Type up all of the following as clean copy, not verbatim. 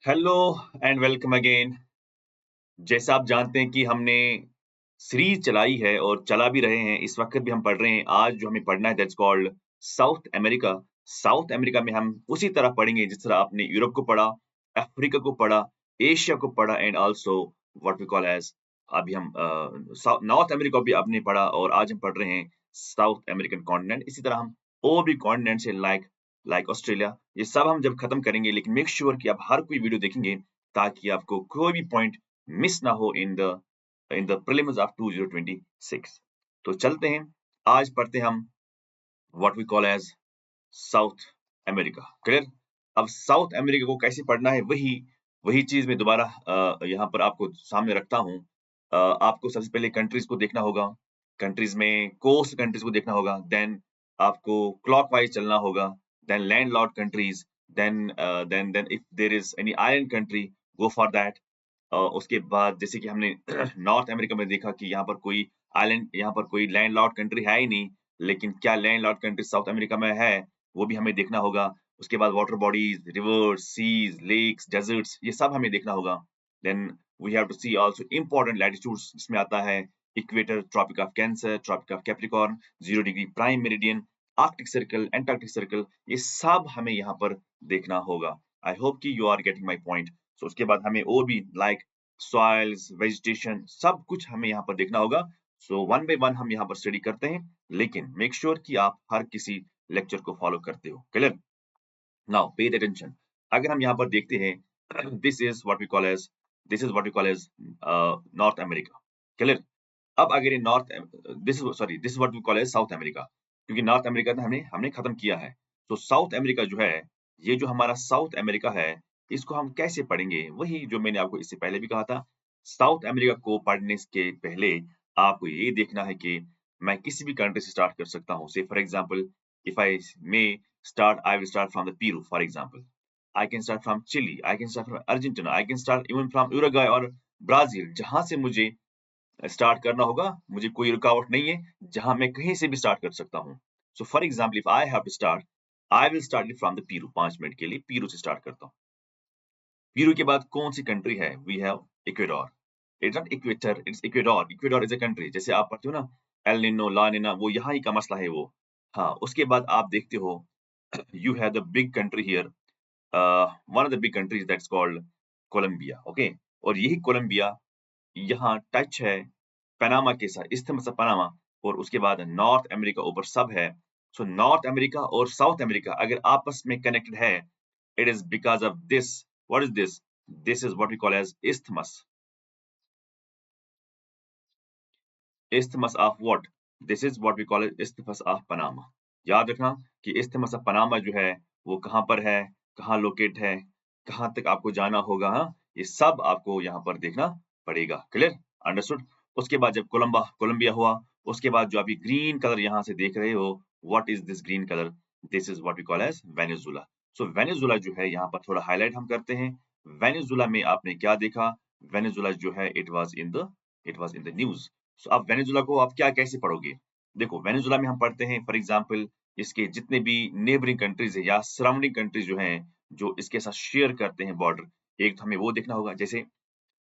Hello and welcome again. जैसा आप जानते हैं कि हमने सीरीज चलाई है और चला भी रहे हैं, इस वक्त भी हम पढ़ रहे हैं। आज जो हमें पढ़ना है that's called south America. South America में हम उसी तरह पढ़ेंगे जिस तरह आपने यूरोप को पढ़ा, अफ्रीका को पढ़ा, एशिया को पढ़ा and also what we call as अभी हम नॉर्थ अमेरिका भी आपने पढ़ा और आज हम पढ़ रहे हैं साउथ अमेरिकन कॉन्टिनेंट। इसी तरह हम और भी कॉन्टिनेंट्स है लाइक लाइक ऑस्ट्रेलिया, ये सब हम जब खत्म करेंगे, लेकिन मेक श्योर कि आप हर कोई वीडियो देखेंगे ताकि आपको कोई भी पॉइंट मिस ना हो इन द प्रीलिम्स ऑफ 2026। तो चलते हैं, आज पढ़ते हैं हम what we call as South America. Clear? अब साउथ अमेरिका को कैसे पढ़ना है, वही वही चीज मैं दोबारा यहाँ पर आपको सामने रखता हूँ। आपको सबसे पहले कंट्रीज को देखना होगा, कंट्रीज में कोस्ट कंट्रीज को देखना होगा, देन आपको क्लॉकवाइज चलना होगा, then landlord countries, then if there is any island country go for that. उसके बाद जैसे कि हमने नॉर्थ अमेरिका में देखा कि यहाँ पर कोई आइलैंड, यहाँ पर कोई लैंडलॉर्ड कंट्री है ही नहीं, लेकिन क्या लैंडलॉर्ड कंट्री साउथ अमेरिका में है वो भी हमें देखना होगा। उसके बाद water bodies, rivers, seas, lakes, deserts, ये सब हमें देखना होगा। Then we have to see also important latitudes, जिसमें आता है equator, Tropic of Cancer, Tropic of Capricorn, 0 degree prime meridian, Arctic circle, Antarctic circle, ये सब हमें यहाँ पर देखना होगा। आई होप कि you are getting my point. So उसके बाद हमें और भी लाइक सॉइल्स, वेजिटेशन, सब कुछ हमें यहाँ पर देखना होगा। सो वन बाय वन हम यहाँ पर स्टडी करते हैं, लेकिन मेक श्योर कि आप हर किसी लेक्चर को फॉलो करते हो। क्लियर? Now pay attention. अगर हम यहाँ पर देखते हैं this is what we call as North America. Clear? अब अगर ये north this is what we call as South America, क्योंकि नॉर्थ अमेरिका तो हमने हमने खत्म किया है। तो साउथ अमेरिका जो है, ये जो हमारा साउथ अमेरिका है, इसको हम कैसे पढ़ेंगे? वही जो मैंने आपको इससे पहले भी कहा था। साउथ अमेरिका को पढ़ने के पहले आपको ये देखना है कि मैं किसी भी कंट्री से स्टार्ट कर सकता हूँ। So for example, if I may start, I will start from the Peru for example. I can start from Chile, I can start from Argentina, I can start even from Uruguay और Brazil. जहां से मुझे start करना होगा, मुझे कोई रुकावट नहीं है, जहां मैं कहीं से भी स्टार्ट कर सकता हूँ। So for example, if I have to start, I will start from the Peru. 5 minute के लिए पीरू से स्टार्ट करता हूँ। पीरू के बाद कौन सी कंट्री है? We have Ecuador. It's not equator, it's Ecuador. Ecuador is a country. जैसे आप पढ़ते हो ना, एल निनो, ला निना, वो यहाँ ही का मसला है वो। हाँ, उसके बाद आप देखते हो you have the big country here, one of the big countries that's called Colombia. Okay, और यही कोलंबिया यहाँ टच है पनामा के साथ, इस्थमस ऑफ पनामा, और उसके बाद नॉर्थ अमेरिका ऊपर सब है। सो नॉर्थ अमेरिका और साउथ अमेरिका अगर आपस में कनेक्टेड है, it is because of this. What is this? This is what we call as isthmus। isthmus of what? This is what we call it isthmus of Panama। याद रखना कि isthmus of Panama जो है वो कहाँ पर है, कहाँ लोकेट है, कहाँ तक आपको जाना होगा। हाँ, ये सब आपको यहाँ पर देखना पड़ेगा। क्लियर? अंडरस्टूड? उसके बाद जब कोलंबिया हुआ, उसके बाद जो अभी ग्रीन कलर यहाँ से देख रहे हो, what is this green colour? This is what we call as Venezuela. So Venezuela जो है, यहाँ पर थोड़ा हाईलाइट हम करते हैं। वेनेजुला में आपने क्या देखा? वेनेजुला जो है, it was in the news. So अब वेनेजुला को आप क्या कैसे पढ़ोगे? देखो, वेनेजुला में हम पढ़ते हैं फॉर एग्जांपल, इसके जितने भी नेबरिंग कंट्रीज है या सराउंडिंग कंट्रीज जो हैं, जो इसके साथ शेयर करते हैं बॉर्डर, एक तो हमें वो देखना होगा। जैसे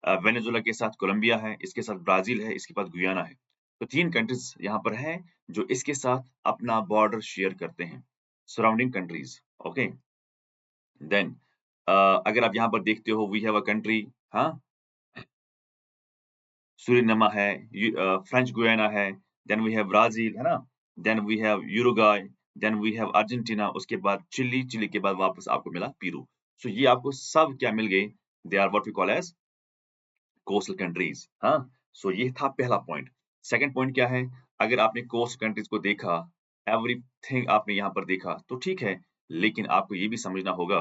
वेनेजुला के साथ कोलंबिया है, इसके साथ ब्राजील है, इसके बाद गुयाना है। तो 3 कंट्रीज यहाँ पर हैं जो इसके साथ अपना बॉर्डर शेयर करते हैं, सराउंडिंग कंट्रीज। ओके, देन अगर आप यहाँ पर देखते हो, वी हैव अ कंट्री, हाँ, सुरिनमा है, फ्रेंच गुयाना है, देन वी हैव ब्राजील, है ना? Then we have Uruguay, then we have Argentina, उसके बाद चिली, चिली के बाद वापस आपको मिला पेरू। सो ये आपको सब क्या मिल गए? They are what we call as coastal countries. हाँ, सो ये था पहला पॉइंट। सेकंड पॉइंट क्या है? अगर आपने कोस्ट कंट्रीज को देखा, एवरीथिंग आपने यहाँ पर देखा, तो ठीक है, लेकिन आपको ये भी समझना होगा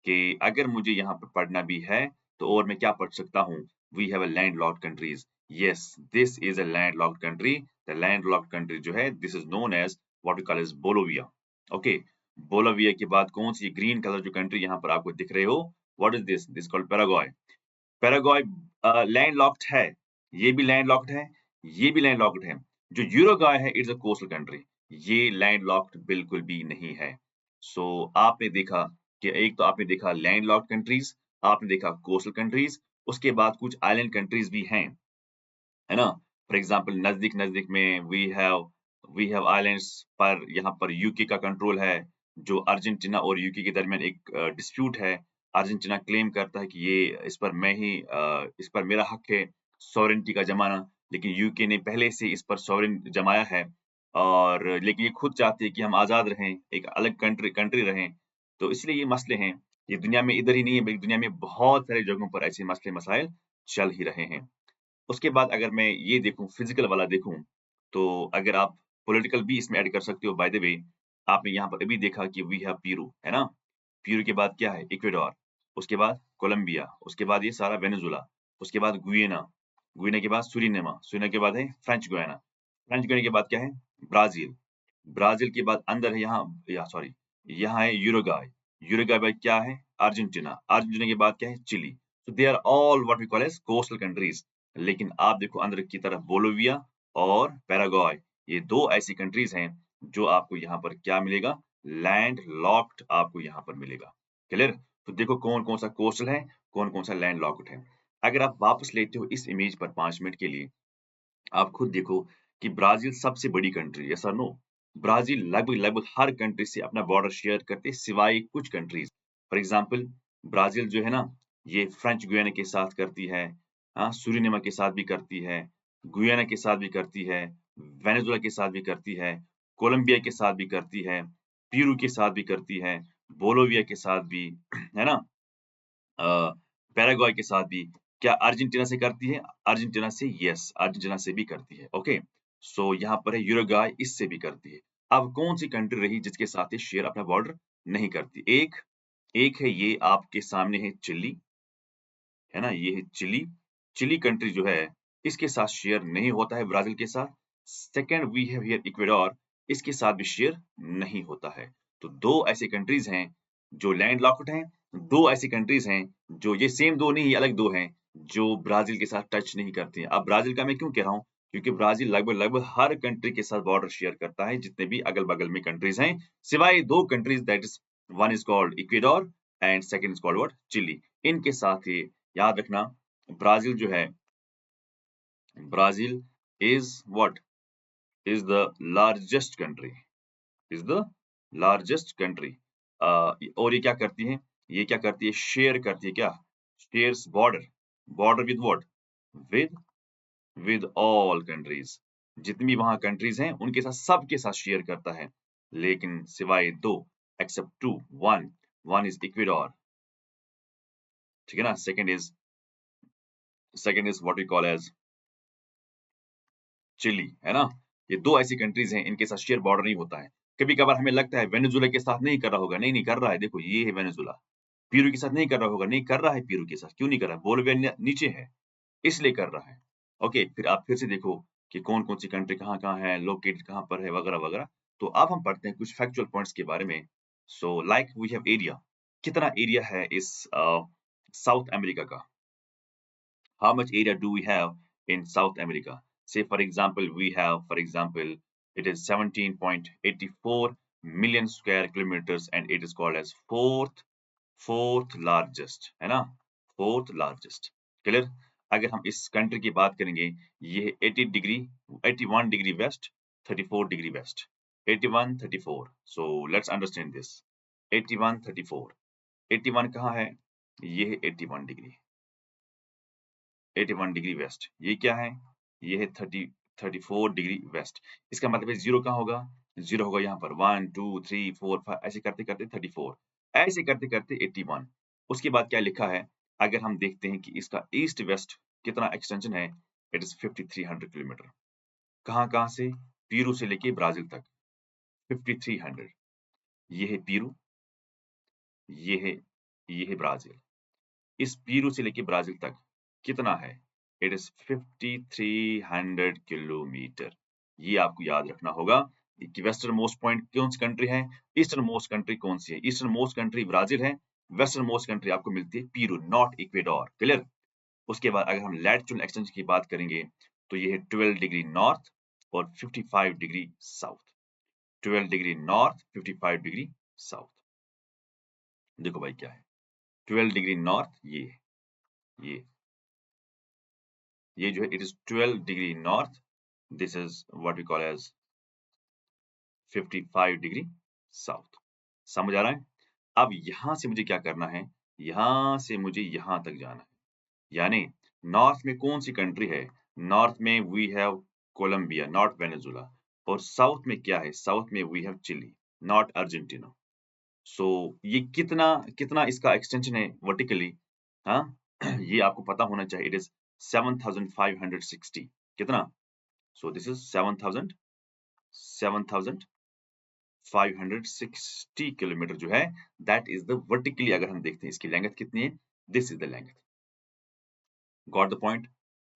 कि अगर मुझे यहाँ पर पढ़ना भी है, तो और मैं क्या पढ़ सकता हूँ? We have a landlocked countries. Yes, this is a landlocked country. The landlocked country जो है, this is known as what we call as Bolivia. Okay, Bolivia के बाद कौन सी ग्रीन कलर जो कंट्री यहाँ पर आपको दिख रहे हो, what is this? This called Paraguay. Paraguay landlocked है, ये भी लैंडलॉक्ड है, ये भी लैंडलॉक्ड है। जो यूरुग्वाय है, इट्स अ कोस्टल कंट्री, ये लैंडलॉक्ड बिल्कुल भी नहीं है। सो आपने देखा कि एक तो आपने देखा लैंडलॉक्ड कंट्रीज, आपने देखा कोस्टल कंट्रीज, उसके बाद कुछ आइलैंड कंट्रीज भी हैं, है ना? फॉर एग्जांपल नजदीक-नजदीक में वी हैव आइलैंड्स पर यहाँ पर यूके का कंट्रोल है, जो अर्जेंटीना और यूके के दरमियान एक डिस्प्यूट है। अर्जेंटीना क्लेम करता है कि ये इस पर मेरा हक है सॉवरेनिटी का जमाना, लेकिन यूके ने पहले से इस पर सॉवरेन जमाया है और लेकिन ये खुद चाहती है कि हम आज़ाद रहें, एक अलग कंट्री कंट्री रहें। तो इसलिए ये मसले हैं, ये दुनिया में इधर ही नहीं है बल्कि दुनिया में बहुत सारी जगहों पर ऐसे मसले-मसाइल चल ही रहे हैं। उसके बाद अगर मैं ये देखूँ फिज़िकल वाला देखूँ, तो अगर आप पॉलिटिकल भी इसमें ऐड कर सकते हो बाय द वे, आपने यहाँ पर अभी देखा कि वी हैव पेरू, है ना? पेरू के बाद क्या है? इक्वाडोर, उसके बाद कोलंबिया, उसके बाद ये सारा वेनेजुला, उसके बाद गुयेना, गुयेना के बाद सूरीनेमा, सूरीनेमा के बाद है फ्रेंच गुयाना, फ्रेंच गुयाना के बाद क्या है? ब्राज़ील, ब्राज़ील के बाद अंदर है यहाँ है यूरुग्वाय, यूरुग्वाय बाद क्या है? अर्जेंटीना, अर्जेंटीना के बाद क्या है? Chile. So they are all what we call as coastal countries. लेकिन आप देखो अंदर की तरफ बोलिविया और पैराग्वाय, ये 2 ऐसी कंट्रीज़ हैं, जो आपको यहाँ पर क्या मिलेगा? लैंड लॉक्ड आपको यहाँ पर मिलेगा। क्लियर? तो देखो कौन-कौन सा कोस्टल है, कौन-कौन सा लैंड लॉक्ड है। अगर आप वापस लेते हो इस इमेज पर 5 मिनट के लिए, आप खुद देखो कि ब्राज़ील सबसे बड़ी कंट्री है, यस और नो? ब्राज़ील लगभग-लगभग हर कंट्री से अपना बॉर्डर शेयर करते हैं सिवाय कुछ कंट्रीज़। फॉर एग्ज़ाम्पल ब्राज़ील जो है ना, ये फ्रेंच गुयाना के साथ करती है, हाँ, सूरीनेमा के साथ भी करती है, गुयाना के साथ भी करती है, वेनेजुला के साथ भी करती है, कोलंबिया के साथ भी करती है, पेरू के साथ भी करती है, बोलिविया के साथ भी, है ना? अ, पैराग्वाय के साथ भी। क्या अर्जेंटीना से करती है? अर्जेंटीना से यस, अर्जेंटीना से भी करती है, ओके। सो यहाँ पर है यूरुग्वाय इससे भी करती है। अब कौन-सी कंट्री रही जिसके साथ ये शेयर अपना बॉर्डर नहीं करती? एक एक है ये आपके सामने है चिली, है ना? ये है चिली। चिली कंट्री जो है, इसके साथ शेयर नहीं होता है ब्राज़ील के साथ। Second we have here Ecuador, इसके साथ भी शेयर नहीं होता है। तो 2 ऐसी कंट्रीज़ हैं, जो लैंडलॉक्ड हैं, 2 ऐसी कंट्रीज़ हैं, जो ये सेम 2 नहीं, ये अलग 2 हैं, जो ब्राज़ील के साथ टच नहीं करती हैं। अब ब्राज़ील का मैं क्यों कह रहा हूँ? क्योंकि ब्राज़ील लगभग-लगभग हर कंट्री के साथ बॉर्डर शेयर करता है, जितने भी अगल-बगल में कंट्रीज़ हैं, सिवाय 2 countries that is one is called Ecuador and second is called what? Chile. इनके साथ ये याद रखना ब्राज़ील जो है, Brazil is what? Is the largest country, is the largest country. और ये क्या करती है? ये क्या करती है? शेयर करती है क्या? Shares border, border with what? With with all countries. जितनी भी वहाँ कंट्रीज़ हैं, उनके साथ सबके साथ शेयर करता है। लेकिन सिवाय 2 एक्सेप्ट 2, 1 1 इज़ इक्वाडोर, ठीक है ना? Second is what we call as Chile, है ना? ये 2 ऐसी कंट्रीज़ हैं, इनके साथ शेयर बॉर्डर नहीं होता है। कभी-कभार हमें लगता है वेनेजुला के साथ नहीं कर रहा होगा, नहीं, नहीं कर रहा है, देखो ये है वेनेजुला। पेरू के साथ नहीं कर रहा होगा, नहीं कर रहा है पेरू के साथ, क्यों नहीं कर रहा है? बोलिविया नीचे है, इसलिए कर रहा है। ओके, फिर आप फिर से देखो कि कौन-कौन सी कंट्री कहाँ-कहाँ है, लोकेटेड कहाँ पर है, वगैरह-वगैरह। तो अब हम पढ़ते हैं कुछ फैक्चुअल पॉइंट्स के बारे में। So like we have area, कितना एरिया है इस साउथ अमेरिका का? How much area do we have in South America? Say, for example, it is 17.84 million square kilometers and it is called as fourth largest, है ना? Fourth largest. Clear? अगर हम इस country की बात करेंगे, ये है 80 degree, 81 degree west, 34 degree west, 81, 34. So let's understand this. 81, 34. 81 कहाँ है? ये है 81 डिग्री। 81 degree west. ये क्या है? ये है 34 डिग्री वेस्ट। इसका मतलब है 0 कहाँ होगा? 0 होगा यहाँ पर 1, 2, 3, 4, 5 ऐसे करते-करते 34, ऐसे करते-करते 81। उसके बाद क्या लिखा है? अगर हम देखते हैं कि इसका ईस्ट वेस्ट कितना एक्सटेंशन है, इट इज़ 5300 किलोमीटर। कहाँ-कहाँ से? पेरू से लेके ब्राज़ील तक 5300। ये है पेरू, ये है ये है ब्राज़ील। इस पेरू से लेके ब्राज़ील तक कितना है? It is 5300 kilometre. ये आपको याद रखना होगा कि वेस्टर्न मोस्ट पॉइंट कौन-सी कंट्री है? ईस्टर्न मोस्ट कंट्री कौन-सी है? ईस्टर्न मोस्ट कंट्री ब्राज़ील है, वेस्टर्न मोस्ट कंट्री आपको मिलती है पेरू, नॉट इक्वाडोर, क्लियर? उसके बाद अगर हम लैटीट्यूड एक्सटेंशन की बात करेंगे, तो ये है 12 डिग्री नॉर्थ और 55 degree south. 12 degree north, 55 degree south. देखो भाई क्या है? 12 डिग्री नॉर्थ, ये ये जो है it is 12 degree north, this is what we call as 55 degree south. समझ आ रहा है? अब यहां से मुझे क्या करना है, यहां से मुझे यहां तक जाना है, यानी नॉर्थ में कौन सी कंट्री है, नॉर्थ में we have Colombia, not Venezuela, और साउथ में क्या है, साउथ में we have Chile, not Argentina. So ये कितना कितना इसका एक्सटेंशन है वर्टिकली, हाँ ये आपको पता होना चाहिए, इट इज 7560, कितना, सो दिस इज 7560 किलोमीटर जो है, दैट इज द वर्टिकली, अगर हम देखते हैं इसकी लेंथ कितनी है, this is the length. Got the point,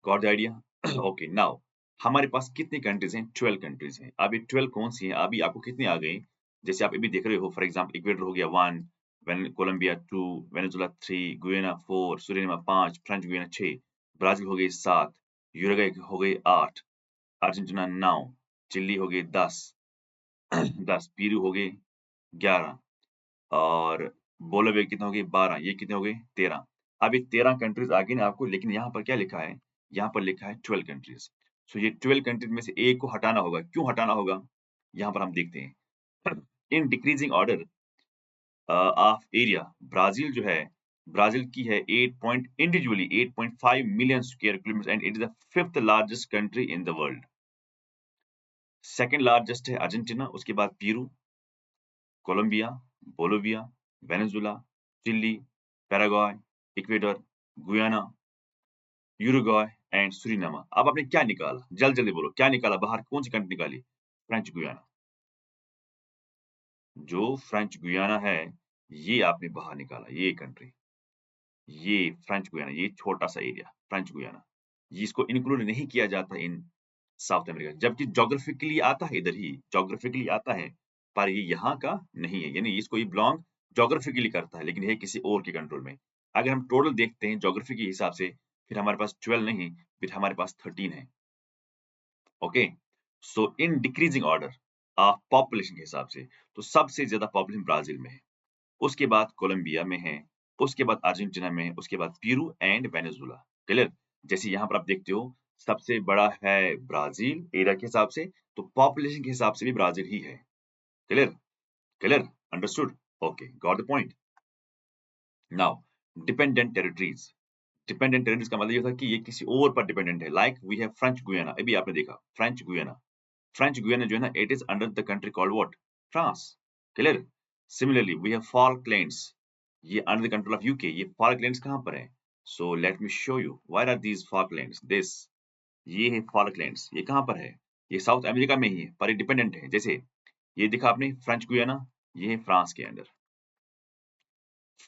got the idea? Okay, now हमारे पास कितनी कंट्रीज हैं, 12 कंट्रीज हैं। अब ये 12 कौन सी हैं, अभी आपको कितनी आ गई, जैसे आप अभी देख रहे हो, फॉर एग्जांपल इक्वेडर हो गया 1, Colombia 2, Venezuela 3, Guyana 4, Suriname 5, French Guiana 6, Brazil हो गई 7, यूरुग्वे हो गई 8, अर्जेंटीना 9, चिली हो गई 10, 10, पेरू हो गई 11, और बोलोविया कितने हो गए 12, ये कितने हो गए 13। अब ये 13 कंट्रीज आ गई ना आपको, लेकिन यहाँ पर क्या लिखा है, यहाँ पर लिखा है 12 कंट्रीज। सो ये 12 कंट्रीज में से एक को हटाना होगा, क्यों हटाना होगा, यहाँ पर हम देखते हैं। In decreasing order of area, Brazil जो है, ब्राजील की है 8.5 million square kilometre and it is the 5th largest country in the world. Second largest है अर्जेंटीना, उसके बाद Peru, Colombia, Bolivia, Venezuela, Chile, Paraguay, Ecuador, Guyana, Uruguay and Suriname. अब आपने क्या निकाला, जल्दी जल्दी बोलो, क्या निकाला बाहर, कौन सी कंट्री निकाली, फ्रेंच गुयाना। जो फ्रेंच गुयाना है, ये आपने बाहर निकाला, ये कंट्री, ये फ्रेंच गुयाना, ये छोटा सा एरिया फ्रेंच गुयाना, ये इसको इंक्लूड नहीं किया जाता इन साउथ अमेरिका, जबकि जोग्राफिकली आता है, इधर ही जोग्राफिकली आता है, पर ये यहाँ का नहीं है, यानी इसको ये बिलोंग जोग्राफिकली करता है, लेकिन ये किसी और के कंट्रोल में। अगर हम टोटल देखते हैं जोग्राफी के हिसाब से, फिर हमारे पास 12 नहीं, फिर हमारे पास 13 है। Okay, so in decreasing order of population के हिसाब से, तो सबसे ज्यादा पॉपुलेशन ब्राजील में है, उसके बाद कोलंबिया में है, उसके बाद अर्जेंटीना में है, उसके बाद पेरू एंड वेनेजुला। क्लियर? जैसे यहाँ पर आप देखते हो, सबसे बड़ा है ब्राजील एरिया के हिसाब से, तो पॉपुलेशन के हिसाब से भी ब्राजील ही है। Clear? Clear? Understood? Okay, got the point. Now dependent territories, dependent territories का मतलब ये होता है कि ये किसी और पर डिपेंडेंट है, like we have French Guiana, अभी आपने देखा फ्रेंच गुयाना, फ्रेंच गुयाना जो है ना, it is under the country called what, France. Clear? Similarly we have Falklands, ये under the control of UK, ये फॉल्कलैंड्स कहां पर है, so let me show you where are these Falklands, this, ये है फॉल्कलैंड्स, ये कहां पर है, ये साउथ अमेरिका में ही है, पर ये डिपेंडेंट है। जैसे ये दिखा आपने फ्रेंच गुयाना, ये है फ्रांस के अंडर,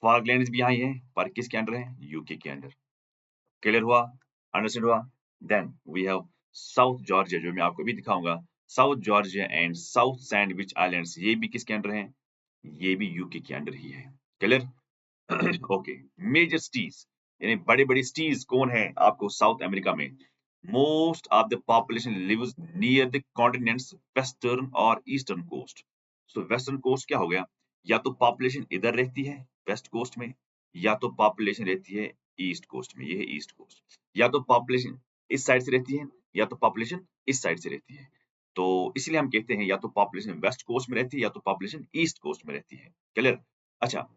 फॉल्कलैंड्स भी यहाँ ही है, पर किसके अंडर है, यूके के अंडर। क्लियर हुआ, अंडरस्टैंड हुआ? Then we have South Georgia, जो मैं आपको भी दिखाऊंगा, South Georgia and South Sandwich islands, ये भी किसके अंडर हैं, ये भी यूके के अंडर ही है। क्लियर? ओके, मेजर सिटीज, यानी बड़े बड़े सिटीज कौन है आपको साउथ अमेरिका में, most of the population lives near the continents western और eastern coast. So western coast क्या हो गया, या तो पॉपुलेशन इधर रहती है वेस्ट कोस्ट में, या तो पॉपुलेशन रहती है ईस्ट कोस्ट में, ये है ईस्ट कोस्ट, या तो पॉपुलेशन इस साइड से रहती है, या तो पॉपुलेशन इस साइड से रहती है। तो इसलिए हम कहते हैं या तो पॉपुलेशन वेस्ट कोस्ट में रहती है, या तो पॉपुलेशन ईस्ट कोस्ट में रहती है। क्लियर? अच्छा,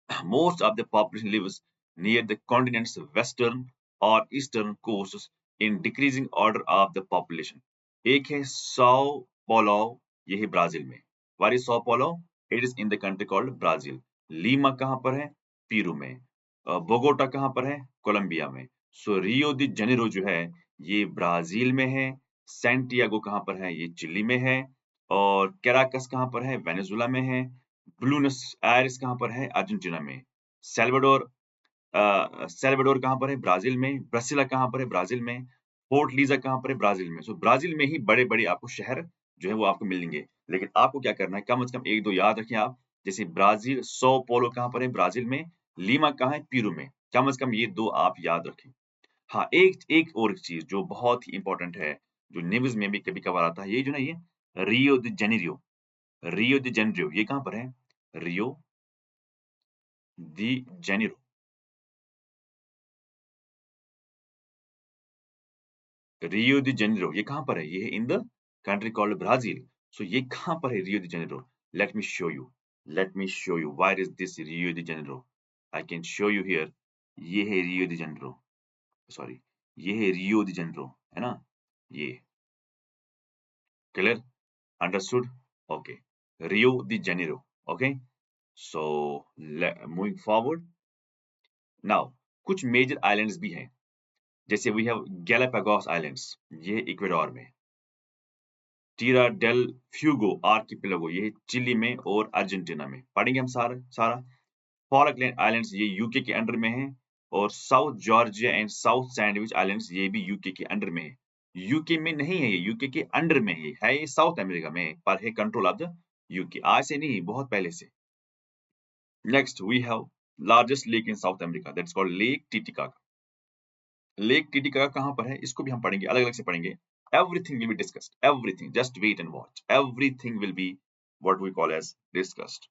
most of the population lives near the continent's western or eastern coasts in decreasing order of the population. एक है sao paulo, ये है ब्राजील में, where is sao paulo, it is in the country called brazil. Lima कहाँ पर है, Peru में, Bogota कहाँ पर है, कोलंबिया में। सो रियो दी जेनेरो जो है, ये ब्राजील में है, सैंटियागो कहाँ पर है, ये चिली में है, और कैराकस कहाँ पर है, वेनेजुला में है, ब्लूनस आयर्स कहाँ पर है, अर्जेंटीना में, सेल्वाडोर सेल्वाडोर कहाँ पर है, ब्राजील में, ब्रासिला कहाँ पर है, ब्राजील में, पोर्ट लीजा कहाँ पर है, ब्राजील में। सो ब्राजील में ही बड़े बड़े आपको शहर जो है वो आपको मिलेंगे, लेकिन आपको क्या करना है, कम से कम एक दो याद रखें आप, जैसे ब्राजील सो पोलो कहाँ पर है, ब्राजील में, लीमा कहाँ है, पेरू में, कम से कम ये दो आप याद रखें। हाँ, एक एक और चीज जो बहुत ही इंपॉर्टेंट है, जो न्यूज में भी कभी कभार आता है, ये जो ना, ये Rio de Janeiro, Rio de Janeiro ये कहाँ पर है, रियो दी जेनेरो। रियो दी जेनेरो ये कहाँ पर है? ये है in the country called Brazil. So ये कहाँ पर है Rio de Janeiro? Let me show you. Let me show you where is this Rio de Janeiro. I can show you here. ये है रियो दी जेनेरो। सॉरी, ये है Rio de Janeiro, है ना? ये clear? Understood? Okay, Rio de Janeiro. Okay, so moving forward now, कुछ major islands भी हैं, जैसे वी हैव गैलापागोस आइलैंड्स, ये इक्वेडोर में। टीरा डेल फ्यूगो आर्किपेलागो, ये चिली में और अर्जेंटीना में। पढ़ेंगे हम सारा सारा। फॉकलैंड आइलैंड्स ये यूके के अंडर में है, और south Georgia and South Sandwich islands ये भी यूके के अंडर में है। यूके में नहीं है, ये यूके के अंडर में है ये साउथ अमेरिका में, पर है कंट्रोल ऑफ द यूके। आज से नहीं, बहुत पहले से। Next we have largest lake in South America, that's called Lake Titicaca. Lake Titicaca कहाँ पर है, इसको भी हम पढ़ेंगे, अलग अलग से पढ़ेंगे। Everything will be discussed, everything, just wait and watch, everything will be what we call as discussed.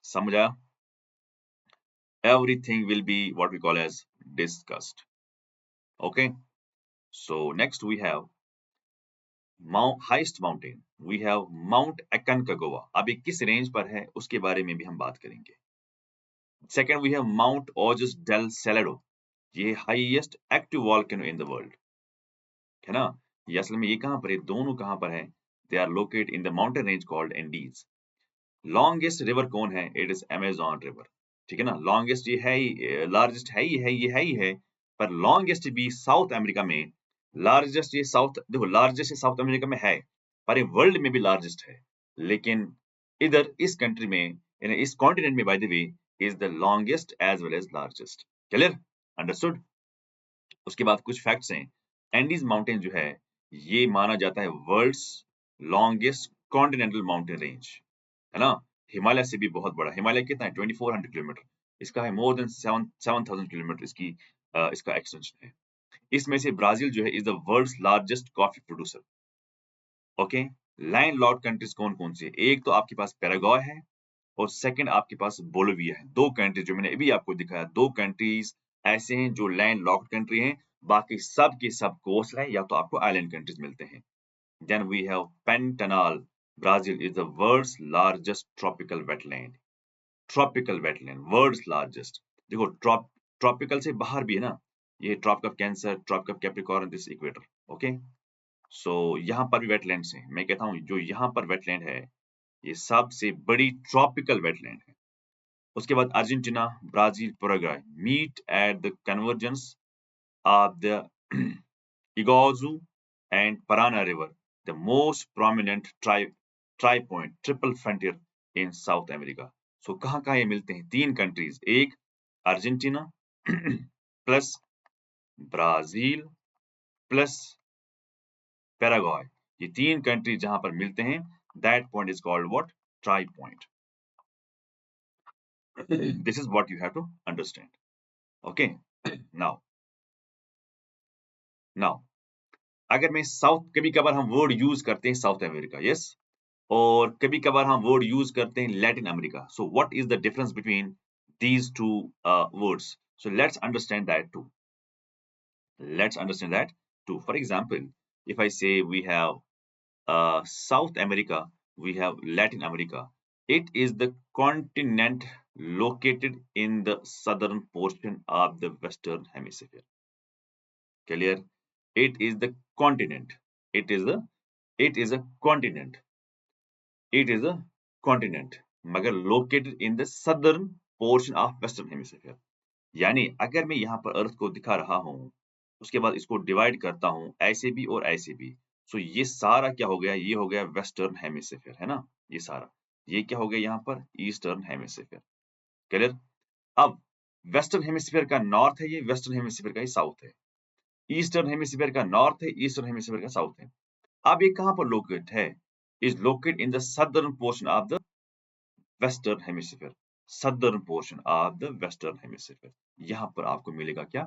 समझ आया? Everything will be what we call as discussed. Okay, so next we have highest mountain, we have Mount Aconcagua। अब ये किस range पर है उसके बारे में भी हम बात करेंगे। Second we have Mount Ojos del Salado, ये highest active volcano in the world, है ना? ये असल में ये कहाँ पर है, दोनों कहाँ पर है? They are located in the mountain range called Andes. Longest river कौन है? इट इज अमेजोन रिवर, ठीक है ना? लॉन्गेस्ट ये है ही, लार्जेस्ट है ही है, ये है ही है, पर लॉन्गेस्ट भी साउथ अमेरिका में। लार्जेस्ट ये साउथ, देखो लार्जेस्ट साउथ अमेरिका में है, पर ये वर्ल्ड में भी लार्जेस्ट है। लेकिन इधर इस कंट्री में, यानी इस कॉन्टिनेंट में, by the way, is the longest as well as largest. Clear? Understood? उसके बाद कुछ फैक्ट्स हैं। एंडीज माउंटेन जो है, ये माना जाता है world's longest continental mountain range, है ना? हिमालय से भी बहुत बड़ा। हिमालय कितना है? 2400 किलोमीटर। इसका है मोर देन 7000 किलोमीटर इसकी इसका एक्सटेंशन है। इसमें से ब्राजील जो है is the world's largest coffee producer. Okay, land lord countries कौन कौन सी है? एक तो आपके पास पैराग्वे है, और सेकंड आपके पास बोलिविया है। दो कंट्री जो मैंने अभी आपको दिखाया, दो कंट्रीज ऐसे हैं जो लैंड लॉक्ड कंट्री हैं, बाकी सब के सब कोस्ट है, या तो आपको आइलैंड कंट्रीज मिलते हैं। Then we have Pantanal, Brazil is the world's largest tropical wetland. Tropical wetland world's largest. देखो ट्रॉपिकल से बाहर भी है ना, ये Tropic of Cancer, Tropic of Capricorn, this equator. Okay, so यहाँ पर भी वेटलैंड्स हैं। मैं कहता हूँ जो यहाँ पर वेटलैंड है, ये सबसे बड़ी ट्रॉपिकल वेटलैंड है। उसके बाद Argentina, Brazil, Paraguay meet at the convergence of the Iguazu and paraná river, the most prominent tri point triple frontier in South America. So कहाँ कहाँ ये मिलते हैं? तीन कंट्रीज, एक Argentina plus Brazil plus Paraguay, ये तीन कंट्री जहां पर मिलते हैं, that point is called what? Tri point. This is what you have to understand. Okay, now now अगर मैं साउथ, कभी कभार हम वर्ड यूज करते हैं साउथ अमेरिका, यस, और कभी कभार हम वर्ड यूज करते हैं Latin America. So what is the difference between these two words? So let's understand that too. Let's understand that too. For example, if I say we have South America, we have Latin America. It is the continent located in the southern portion of the Western Hemisphere. Clear? It is the continent. It is the it is a continent. It is a continent. मगर located in the southern portion of Western Hemisphere. यानी अगर मैं यहाँ पर अर्थ को दिखा रहा हूँ, उसके बाद इसको डिवाइड करता हूँ ऐसे भी और ऐसे भी, सो ये सारा क्या हो गया? ये हो गया वेस्टर्न हेमिस्फीयर, है ना? ये सारा, ये क्या हो गया यहाँ पर? Eastern hemisphere. क्लियर? अब वेस्टर्न हेमिस्फीयर का नॉर्थ है, ये वेस्टर्न हेमिस्फीयर का ही साउथ है। ईस्टर्न हेमिस्फीयर का नॉर्थ है, ईस्टर्न हेमिस्फीयर का साउथ है। अब ये कहाँ पर लोकेट है? Is locate in the southern portion of the western hemisphere. Southern portion of the western hemisphere, यहाँ पर आपको मिलेगा क्या?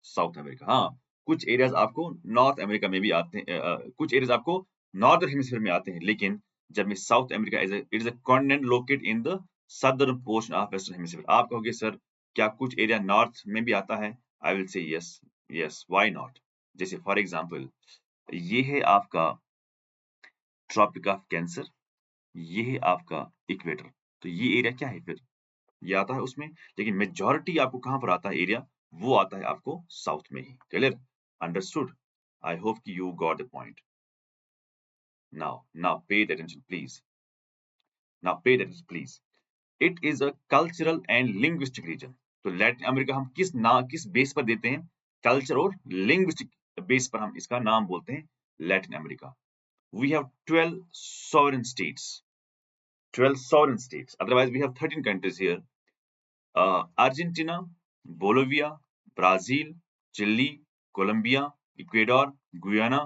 South America. हाँ, कुछ एरियाज आपको नॉर्थ अमेरिका में भी आते हैं, कुछ एरियाज आपको नॉर्दर्न हेमिस्फीयर में आते हैं, लेकिन जब मैं south America it is a continent located in the southern portion of western hemisphere. आप कहोगे सर क्या कुछ एरिया नॉर्थ में भी आता है? I will say yes, yes, why not. जैसे फॉर एग्जांपल ये है आपका ट्रॉपिक ऑफ कैंसर, ये है आपका इक्वेटर, तो ये एरिया क्या है फिर? ये आता है उसमें, लेकिन मेजॉरिटी आपको कहाँ पर आता है एरिया? वो आता है आपको साउथ में ही। क्लियर? अंडरस्टूड? आई होप कि you got the point. Now pay attention please. Now pay attention please. It is a cultural and linguistic region. तो लैटिन अमेरिका हम किस बेस पर देते हैं? कल्चर और लिंग्विस्टिक बेस पर हम इसका नाम बोलते हैं Latin America. We have 12 sovereign states. 12 sovereign states. Otherwise, we have 13 countries here. Argentina, Bolivia, Brazil, Chile, Colombia, Ecuador, Guyana,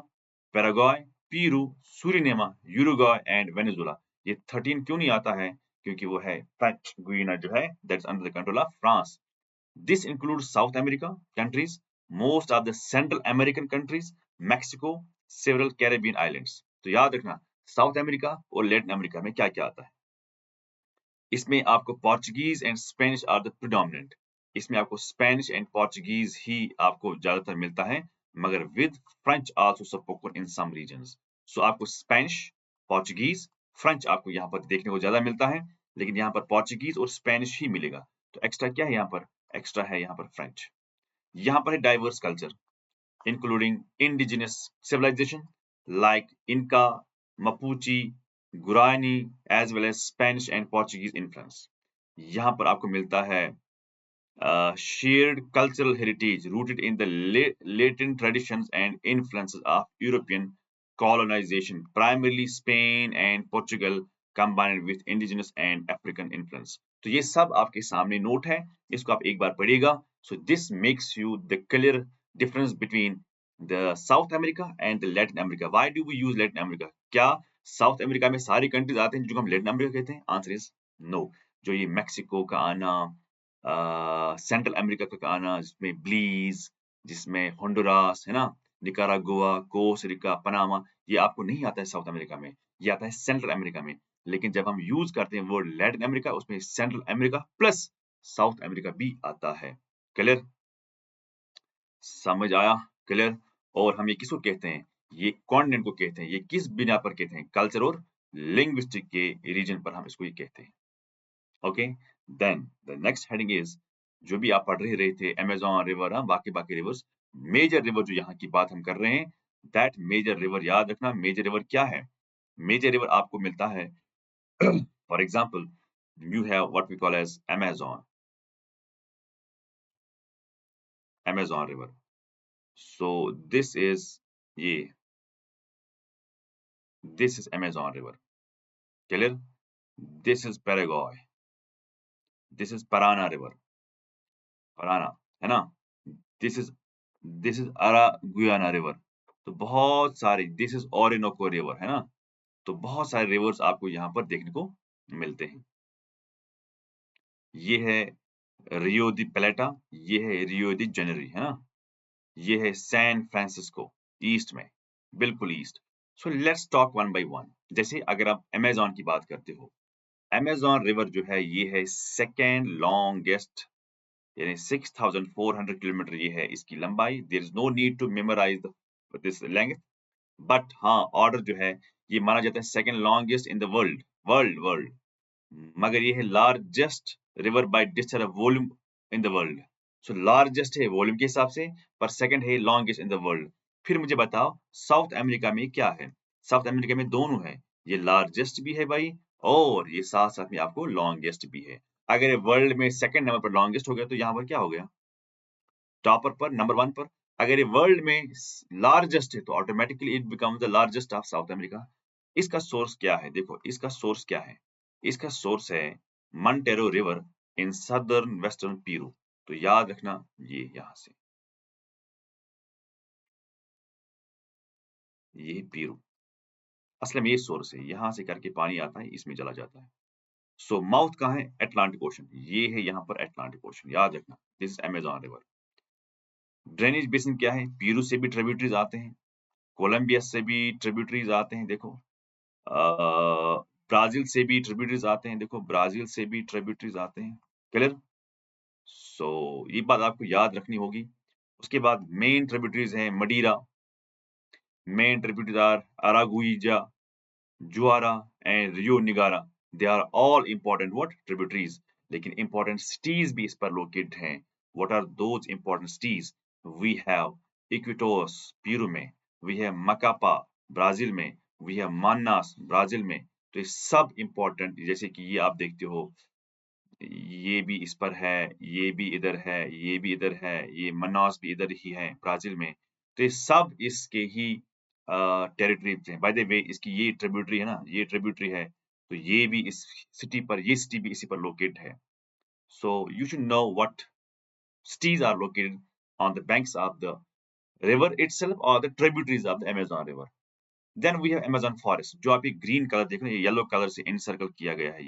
Paraguay, Peru, Suriname, Uruguay and Venezuela. ये 13 क्यों नहीं आता है? क्योंकि वो है फ्रेंच गुयाना जो है that's under the control of France. This includes South America countries, most of the Central American countries, Mexico, several Caribbean islands. तो याद रखना साउथ अमेरिका और लैटिन अमेरिका में क्या क्या आता है। इसमें आपको Portuguese and Spanish are the predominant. इसमें आपको स्पेनिश एंड पोर्चुगीज ही आपको ज्यादातर मिलता है, मगर with French also spoken in some regions. So आपको स्पेनिश, पोर्चुगीज, फ्रेंच आपको यहाँ पर देखने को ज्यादा मिलता है, लेकिन यहाँ पर पोर्चुगीज और स्पेनिश ही मिलेगा। तो एक्स्ट्रा क्या है यहाँ पर? एक्स्ट्रा है यहाँ पर फ्रेंच। यहाँ पर है diverse culture including indigenous civilization like Inca, Mapuche, Guarani as well as Spanish and Portuguese influence. यहाँ पर आपको मिलता है shared cultural heritage rooted in the latent traditions and influences of European colonization, primarily Spain and Portugal, combined with indigenous and African influence. तो ये सब आपके सामने नोट है, इसको आप एक बार पढ़िएगा. So this makes you the clear difference between the South America and the Latin America. Why do we use Latin America? क्या साउथ अमेरिका में सारी कंट्रीज आते हैं जो हम लैटिन अमेरिका कहते हैं? Answer is no. जो ये मैक्सिको का आना, सेंट्रल अमेरिका का आना, जिसमें ब्लीज, जिसमें होंडुरास है ना, निकारागुआ, कोस्टारिका, पनामा, ये आपको नहीं आता है साउथ अमेरिका में, ये आता है सेंट्रल अमेरिका में. लेकिन जब हम यूज करते हैं वर्ड लैटिन अमेरिका, उसमें central America plus south America भी आता है. क्लियर? समझ आया? क्लियर? और हम ये किसको कहते हैं? ये कॉन्टिनेंट को कहते हैं. ये किस बिना पर कहते हैं? कल्चर और लिंग्विस्टिक के रीजन पर हम इसको ये कहते हैं. Okay, then the next heading is, जो भी आप पढ़ रहे थे अमेज़न रिवर, बाकी बाकी रिवर्स, मेजर रिवर जो यहाँ की बात हम कर रहे हैं, दैट मेजर रिवर याद रखना. मेजर रिवर क्या है? मेजर रिवर आपको मिलता है for example you have what we call as Amazon, Amazon river. So this is ये this is Amazon river. Clear? This is Paraguay, this is paraना river, paraना है ना. This is Araguaia river. तो बहुत सारे, दिस इज ओरिनोको रिवर है ना. तो बहुत सारे रिवर्स आपको यहाँ पर देखने को मिलते हैं. ये है रियो दी प्लेटा, ये है रियो दी जेनेरी है ना, ये है सैन फ्रांसिस्को ईस्ट में, बिल्कुल east. So let's talk one by one. जैसे अगर आप अमेज़न की बात करते हो, अमेज़न रिवर जो है ये है सेकेंड लॉन्गेस्ट, यानी 6400 किलोमीटर ये है इसकी लंबाई. There is no need to memorise this length, but हाँ ऑर्डर जो है ये माना जाता है second longest in the world. World. मगर ये है largest river by distance of volume in the world. So largest है वॉल्यूम के हिसाब से, पर सेकंड है लॉन्गेस्ट इन द वर्ल्ड. फिर मुझे बताओ साउथ अमेरिका में क्या है? साउथ अमेरिका में दोनों है, ये लार्जेस्ट भी है भाई, और ये साथ साथ में आपको लॉन्गेस्ट भी है. अगर वर्ल्ड में सेकंड नंबर पर लॉन्गेस्ट हो गया तो यहाँ पर क्या हो गया? टॉपर पर, नंबर वन पर. अगर ये वर्ल्ड में लार्जेस्ट है तो automatically it becomes the largest of south America. इसका सोर्स क्या है? देखो इसका सोर्स क्या है. इसका सोर्स है मंटेरो रिवर इन सदर्न वेस्टर्न पीरू. तो याद रखना ये यहां से, ये पीरू असल में ये सोर्स है, यहां से करके पानी आता है, इसमें चला जाता है. सो माउथ कहाँ है? Atlantic ocean. ये है यहाँ पर अटलांटिक ओशन, याद रखना. This is Amazon river. Drainage basin क्या है? पीरू से भी ट्रिब्यूटरीज आते हैं, कोलंबिया से भी ट्रिब्यूटरीज आते हैं. देखो ब्राजील से भी ट्रिब्यूटरीज आते हैं, देखो ब्राजील से भी ट्रिब्यूटरीज आते हैं, क्लियर। सो ये बात आपको याद रखनी होगी। उसके बाद मेन ट्रिब्यूटरीज हैं Madeira, main tributaries are Araguaia, Jurua and Rio Negro. They are all important what tributaries। लेकिन important cities भी इस पर लोकेटेड हैं। What are those important cities? We have Iquitos Peru में, we have Macapá ब्राजील में, we have Manaus Brazil में। तो ये सब important, जैसे कि ये आप देखते हो, ये भी इस पर है, ये भी इधर है, ये भी इधर है, ये मनास भी इधर ही है ब्राजील में। तो ये सब इसके ही टेरिटरीज हैं। बाय द वे इसकी ये ट्रिब्यूटरी है ना, ये ट्रिब्यूटरी है, तो ये भी इस सिटी पर, ये सिटी भी इसी पर लोकेट है। So you should know what cities are located on the banks of the river itself or the tributaries of the Amazon river. Then we have Amazon forest, जो आप ये ग्रीन कलर देख रहे हैं, ये येलो कलर से encircle किया गया है।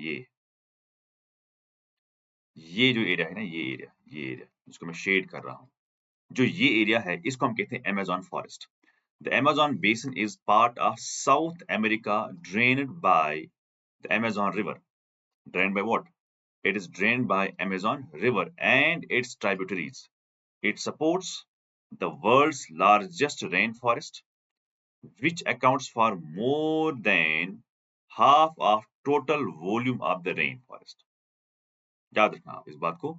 ये जो एरिया है ना, ये एरिया जिसको मैं शेड कर रहा हूँ, जो ये एरिया है इसको हम कहते हैं Amazon forest. The Amazon basin is part of South America, drained by the Amazon river. Drained by what? It is drained by Amazon river and its tributaries. It supports the world's largest rainforest, which accounts for more than half of total volume of the rainforest. याद रखना आप इस बात को,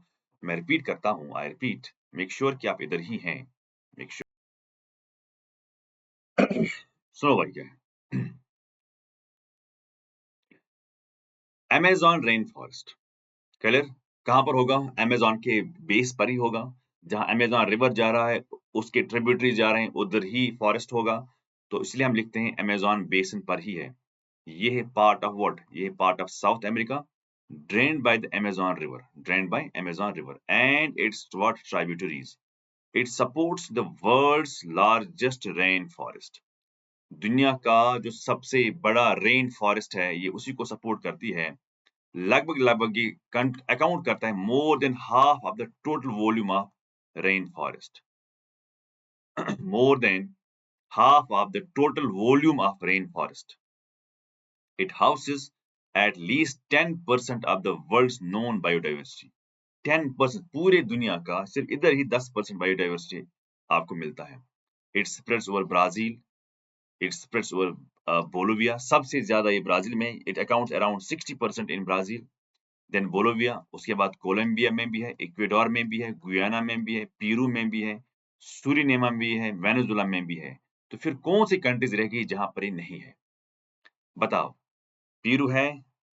मैं repeat करता हूँ, I repeat, make sure कि आप इधर ही हैं, मेक श्योर। सुनो भाई क्या है, अमेज़न रेन फॉरेस्ट, क्लियर। कहाँ पर होगा? अमेज़न के बेस पर ही होगा, जहाँ अमेज़न रिवर जा रहा है, उसके ट्रिब्यूटरीज जा रहे हैं, उधर ही फॉरेस्ट होगा। तो इसलिए हम लिखते हैं अमेज़न बेसिन पर ही है। ये है पार्ट ऑफ व्हाट? ये है part of south America, drained by the Amazon River, drained by Amazon River and its what tributaries. It supports the world's largest rainforest. दुनिया का जो सबसे बड़ा रेन फॉरेस्ट है, ये उसी को सपोर्ट करती है। लगभग ये अकाउंट करता है more than half of the total volume of rain forest. More than half of the total volume of rainforest. It houses at least 10% of the world's known biodiversity. 10% पूरे दुनिया का सिर्फ इधर ही 10% बायोडाइवर्सिटी आपको मिलता है। It spreads over Brazil, it spreads over Bolivia, सबसे ज्यादा ये ब्राजील में, it accounts around 60% in Brazil, then Bolivia, उसके बाद कोलंबिया में भी है, इक्वेडोर में भी है, गुयाना में भी है, पेरू में भी है, सूरीनेमा में भी है, वेनेजुला में भी है। तो फिर कौन सी कंट्रीज रहेगी जहां पर ये नहीं है? बताओ। पेरू है,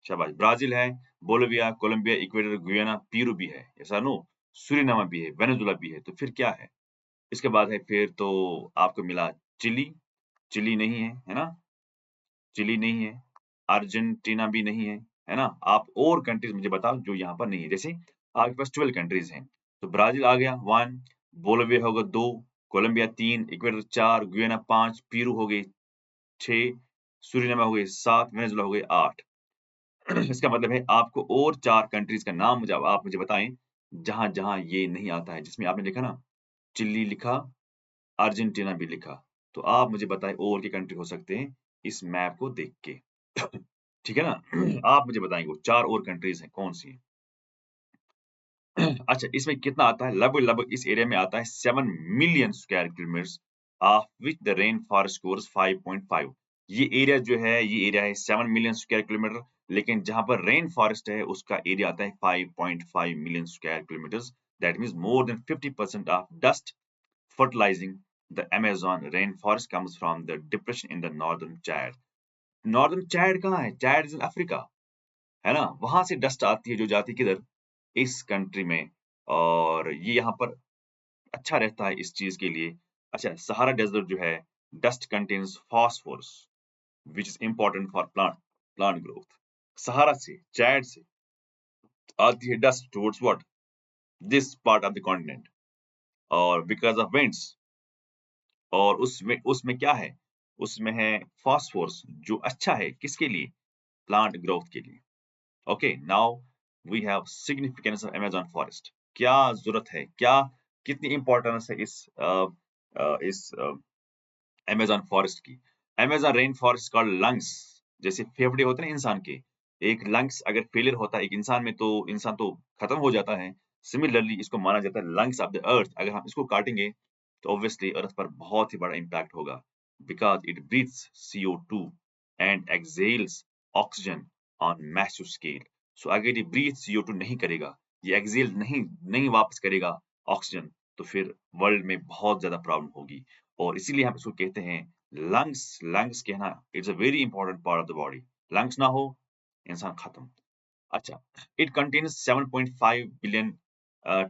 शाबाश, ब्राजील है, Bolivia, Colombia, Ecuador, Guyana, Peru भी है, ऐसा नो, सूरीनामा भी है, वेनेजुला भी है, तो फिर क्या है? इसके बाद है फिर तो आपको मिला चिली, चिली नहीं है, है ना? चिली नहीं है, अर्जेंटीना भी नहीं है ना? आप और कंट्रीज मुझे बताओ जो यहाँ पर नहीं है। जैसे आपके पास 12 कंट्रीज हैं, तो ब्राजील आ गया 1, बोलिविया होगा 2, कोलंबिया 3, इक्वेडर 4, गुयाना 5, पेरू हो गई 6, सूरीनामा हो गई 7, वेनेजुला हो गई 8। इसका मतलब है आपको और 4 कंट्रीज का नाम मुझे आप मुझे बताएं जहां-जहां ये नहीं आता है। जिसमें आपने लिखा ना, चिली लिखा, अर्जेंटीना भी लिखा, तो आप मुझे बताएं और के कंट्री हो सकते हैं इस मैप को देख के। ठीक है ना? आप मुझे बताएंगे वो 4 और कंट्रीज हैं कौन सी हैं। अच्छा, इसमें कितना आता है? लगभग इस एरिया में आता है 7 million square kilometres, of which the rain forest covers 5.5। ये एरिया जो है, ये एरिया है 7 मिलियन स्क्वायर किलोमीटर, लेकिन जहां पर रेन फॉरेस्ट है उसका एरिया आता है 5.5 million square kilometres. That means more than 50% of dust fertilizing the Amazon rainforest comes from the depression in the northern Chad. Northern Chad कहाँ है? चैड इज इन अफ्रीका, है ना? वहां से डस्ट आती है जो जाती है किधर? इस कंट्री में, और ये यहाँ पर अच्छा रहता है इस चीज के लिए। अच्छा, सहारा डेजर्ट जो है, dust contains phosphorus which is important for plant growth. Sahara से, चैड से आती है dust towards what? This part of the continent, और बिकॉज ऑफ विंड्स, और उसमें क्या है? उसमें है फास्फोरस, जो अच्छा है किसके लिए? प्लांट ग्रोथ के लिए। Okay, now we have significance of Amazon forest. क्या जरूरत है, क्या कितनी इंपॉर्टेंस है इस अमेज़न फॉरेस्ट की? Amazon rain forest called lungs, जैसे फेफड़े होते हैं ना इंसान के, एक लंग्स अगर फेलियर होता है एक इंसान में तो इंसान तो खत्म हो जाता है। सिमिलरली इसको माना जाता है लंग्स ऑफ द अर्थ, अगर हम इसको काटेंगे तो ऑब्वियसली अर्थ पर बहुत ही बड़ा इम्पैक्ट होगा, because it breathes CO2 and exhales oxygen on massive scale. So अगर ये ब्रीथ CO2 नहीं करेगा, ये एक्सहेल नहीं नहीं वापस करेगा ऑक्सीजन, तो फिर वर्ल्ड में बहुत ज़्यादा प्रॉब्लम होगी। और इसीलिए हम इसको कहते हैं लंग्स। लंग्स कहना it's a very important part of the body. Lungs ना हो, इंसान खत्म। अच्छा, it contains 7.5 billion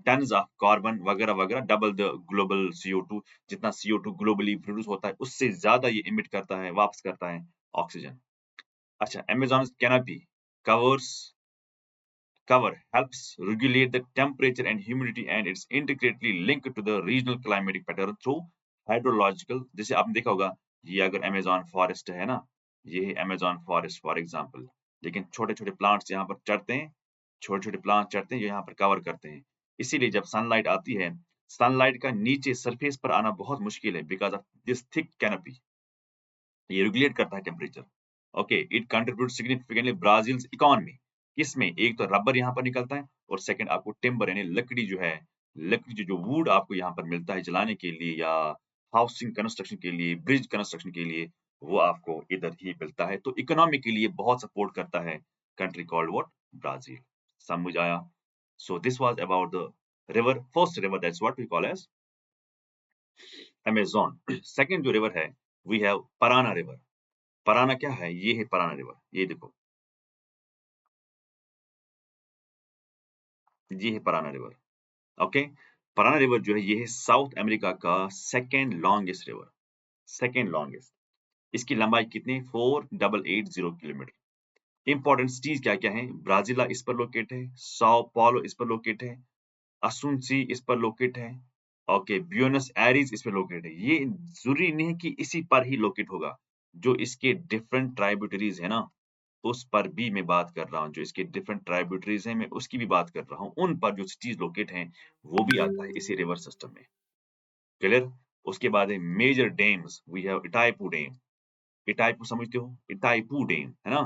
tons of carbon वगैरह वगैरह, डबल द ग्लोबल CO2। जितना CO2 ग्लोबली प्रोड्यूस होता है उससे ज्यादा ये इमिट करता है, वापस करता है ऑक्सीजन। अच्छा, Amazon canopy covers cover helps regulate the temperature and humidity, and it's intricately linked to the regional climatic pattern through hydrological। जैसे आपने देखा होगा, ये अगर अमेज़न फॉरेस्ट है ना, ये है अमेज़न फॉरेस्ट फॉर एग्जांपल, लेकिन छोटे-छोटे प्लांट्स यहाँ पर चढ़ते हैं, छोटे-छोटे प्लांट चढ़ते हैं, जो यहाँ पर कवर करते हैं। इसीलिए जब सनलाइट आती है, सनलाइट का नीचे सरफेस पर आना बहुत मुश्किल है because of this thick canopy. ये रेगुलेट करता है temperature. Okay, it contribute significantly Brazil's economy. किसमें? एक तो रबर यहाँ पर निकलता है और सेकंड आपको टिम्बर यानी लकड़ी जो है, लकड़ी जो वुड आपको यहाँ पर मिलता है जलाने के लिए या हाउसिंग कंस्ट्रक्शन के लिए, ब्रिज कंस्ट्रक्शन के लिए, वो आपको इधर ही मिलता है। तो इकोनॉमी के लिए बहुत सपोर्ट करता है कंट्री कॉल्ड व्हाट? ब्राजील। समझ आया? So this was about the river, first river that's what we call as Amazon. Second जो रिवर है, we have Parana river. Parana क्या है? ये है पराना रिवर, ये देखो, ये है Parana river. Okay, Parana river जो है ये है साउथ अमेरिका का second longest river, second longest. इसकी लंबाई कितनी? 4880 किलोमीटर। इंपॉर्टेंट सिटीज क्या क्या है? ब्राजीला इस पर लोकेट है, साओ पाउलो इस पर लोकेट है, असुंसी इस पर लोकेट है, ओके, ब्यूनस एरीज इस पर लोकेट है। ये जरूरी नहीं है कि इसी पर ही लोकेट होगा, जो इसके डिफरेंट ट्राइब्यूटरीज है ना, उस पर भी मैं बात कर रहा हूँ, जो इसके डिफरेंट ट्राइब्यूटरीज हैं मैं उसकी भी बात कर रहा हूँ, उन पर जो सिटीज लोकेट हैं वो भी आता है इसी रिवर सिस्टम में। क्लियर? उसके बाद है major dams, we have Itaipu dam. Itaipu समझते हो? इटाइपू डैम है ना,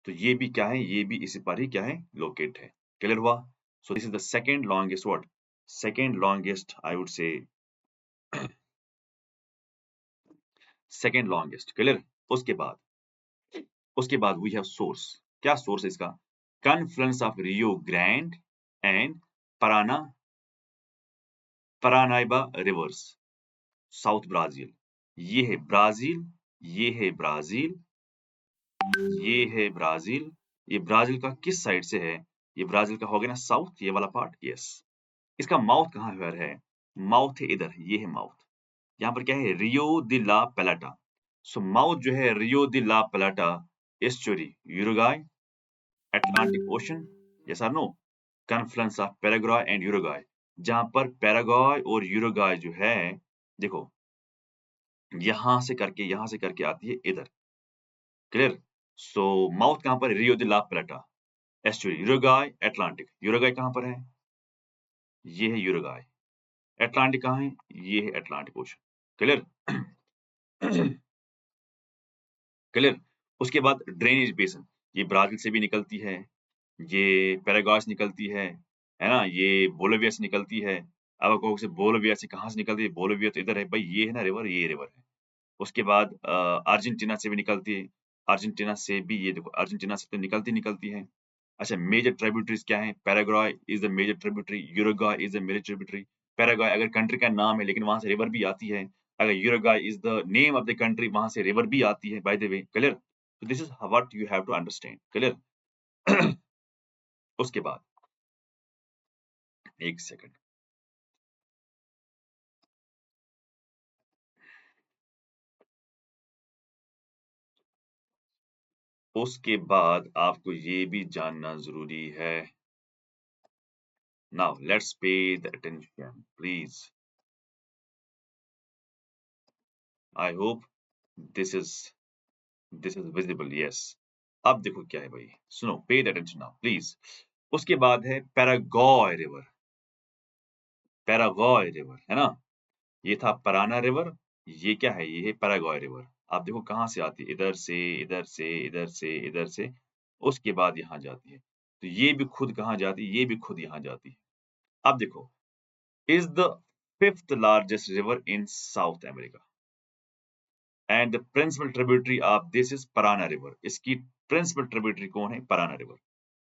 तो ये भी क्या है? ये भी इसी पर ही क्या है? लोकेट है। क्लियर हुआ? So this is the second longest what? Second longest I would say second longest. Clear? उसके बाद वी हैव सोर्स। क्या सोर्स है इसका? Confluence of Rio Grande and Parana Paranaiba rivers, South Brazil. ये है Brazil, ये है ब्राजील, ये है ब्राजील। ये ब्राजील का किस साइड से है? ये ब्राजील का हो गया ना साउथ, ये वाला पार्ट। यस। इसका माउथ कहाँ पर है? माउथ है इधर, ये है माउथ। यहाँ पर क्या है? रियो दी ला प्लाटा। सो माउथ जो है रियो दी ला प्लाटा एस्चुरी, यूरुग्वाय, अटलांटिक ओशन, यस और नो, कन्फ्लुएंस ऑफ पैराग्वाय एंड यूरुग्वाय। जहां पर पैराग्वाय और यूरुग्वाय जो है, देखो, यहां से करके आती है इधर। क्लियर? सो माउथ कहां पर? रियो दी ला प्लाटा एस्चुरी, यूरुग्वाय, अटलांटिक। यूरुग्वाय कहां पर है? ये है यूरुग्वाय। अटलांटिक कहां है? ये है अटलांटिक ओशन। क्लियर? क्लियर? उसके बाद ड्रेनेज बेसिन, ये ब्राजील से भी निकलती है, ये पैराग्वाय से निकलती है ना? ये बोलिविया से निकलती है। अब आप कहोगे बोलिविया से कहाँ से निकलती है? बोलिविया तो इधर है भाई, ये है ना रिवर, ये रिवर है। उसके बाद अर्जेंटीना से भी निकलती है। अर्जेंटीना से भी ये देखो, अर्जेंटीना से तो निकलती है। अच्छा, मेजर ट्रिब्यूटरीज क्या है? Paraguay is the major tributary, Uruguay is the major tributary. Paraguay अगर कंट्री का नाम है लेकिन वहां से रिवर भी आती है। अगर Uruguay is the name of the country, वहां से रिवर भी आती है बाय द वे। क्लियर? तो this is what you have to understand. Clear? उसके बाद एक सेकंड, उसके बाद आपको ये भी जानना जरूरी है। नाउ लेट्स पे the attention please. I hope this is visible. Yes. अब देखो क्या है भाई, सुनो, पे द अटेंशन नाउ प्लीज। उसके बाद है पैरागॉय रिवर। पैरागॉय रिवर है ना, ये था पराना रिवर, ये क्या है? ये है पैरागॉय रिवर। आप देखो कहाँ से आती है, इधर से, इधर से, इधर से, इधर से, उसके बाद यहाँ जाती है। तो ये भी खुद कहाँ जाती है, ये भी खुद यहाँ जाती है। अब देखो, is the 5th largest river in South America and the principal tributary of this is Parana river. इसकी प्रिंसिपल ट्रिब्यूटरी कौन है? Parana river.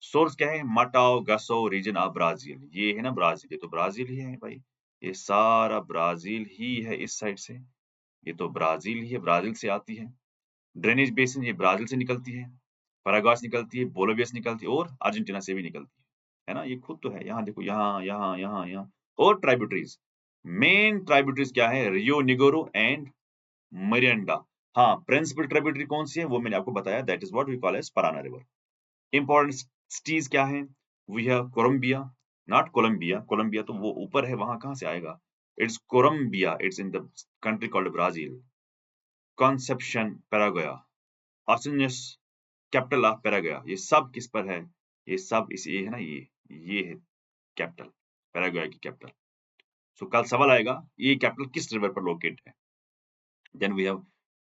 सोर्स क्या है? Mato Grosso region of Brazil. ये है ना ब्राजील, ये तो ब्राजील ही है भाई। ये सारा ब्राजील ही है इस साइड से। ये तो ब्राजील ही है, ब्राजील से आती है। ड्रेनेज बेसिन ये ब्राजील से निकलती है, पैराग्वे से निकलती है, बोलिविया से निकलती है और अर्जेंटीना से भी निकलती है ना? ये खुद तो है। यहाँ देखो, यहाँ, यहाँ, यहाँ, यहाँ और ट्राइब्यूटरीज। मेन ट्राइब्यूटरीज क्या है? Rio Negro and Miranda. हाँ, प्रिंसिपल ट्रिब्यूटरी कौन सी है वो मैंने आपको बताया, that is what we call as Parana river. Important cities क्या है? We have Colombia, not Colombia, Colombia तो वो ऊपर है, वहां कहाँ से आएगा? It's Colombia, it's in the country called Brazil. Concepcion Paraguay, Asuncion capital of Paraguay. ये सब किस पर है? ये सब इस ये है ना, ये है कैपिटल, पैराग्वे की कैपिटल। सो कल सवाल आएगा ये कैपिटल किस रिवर पर लोकेट है? Then we have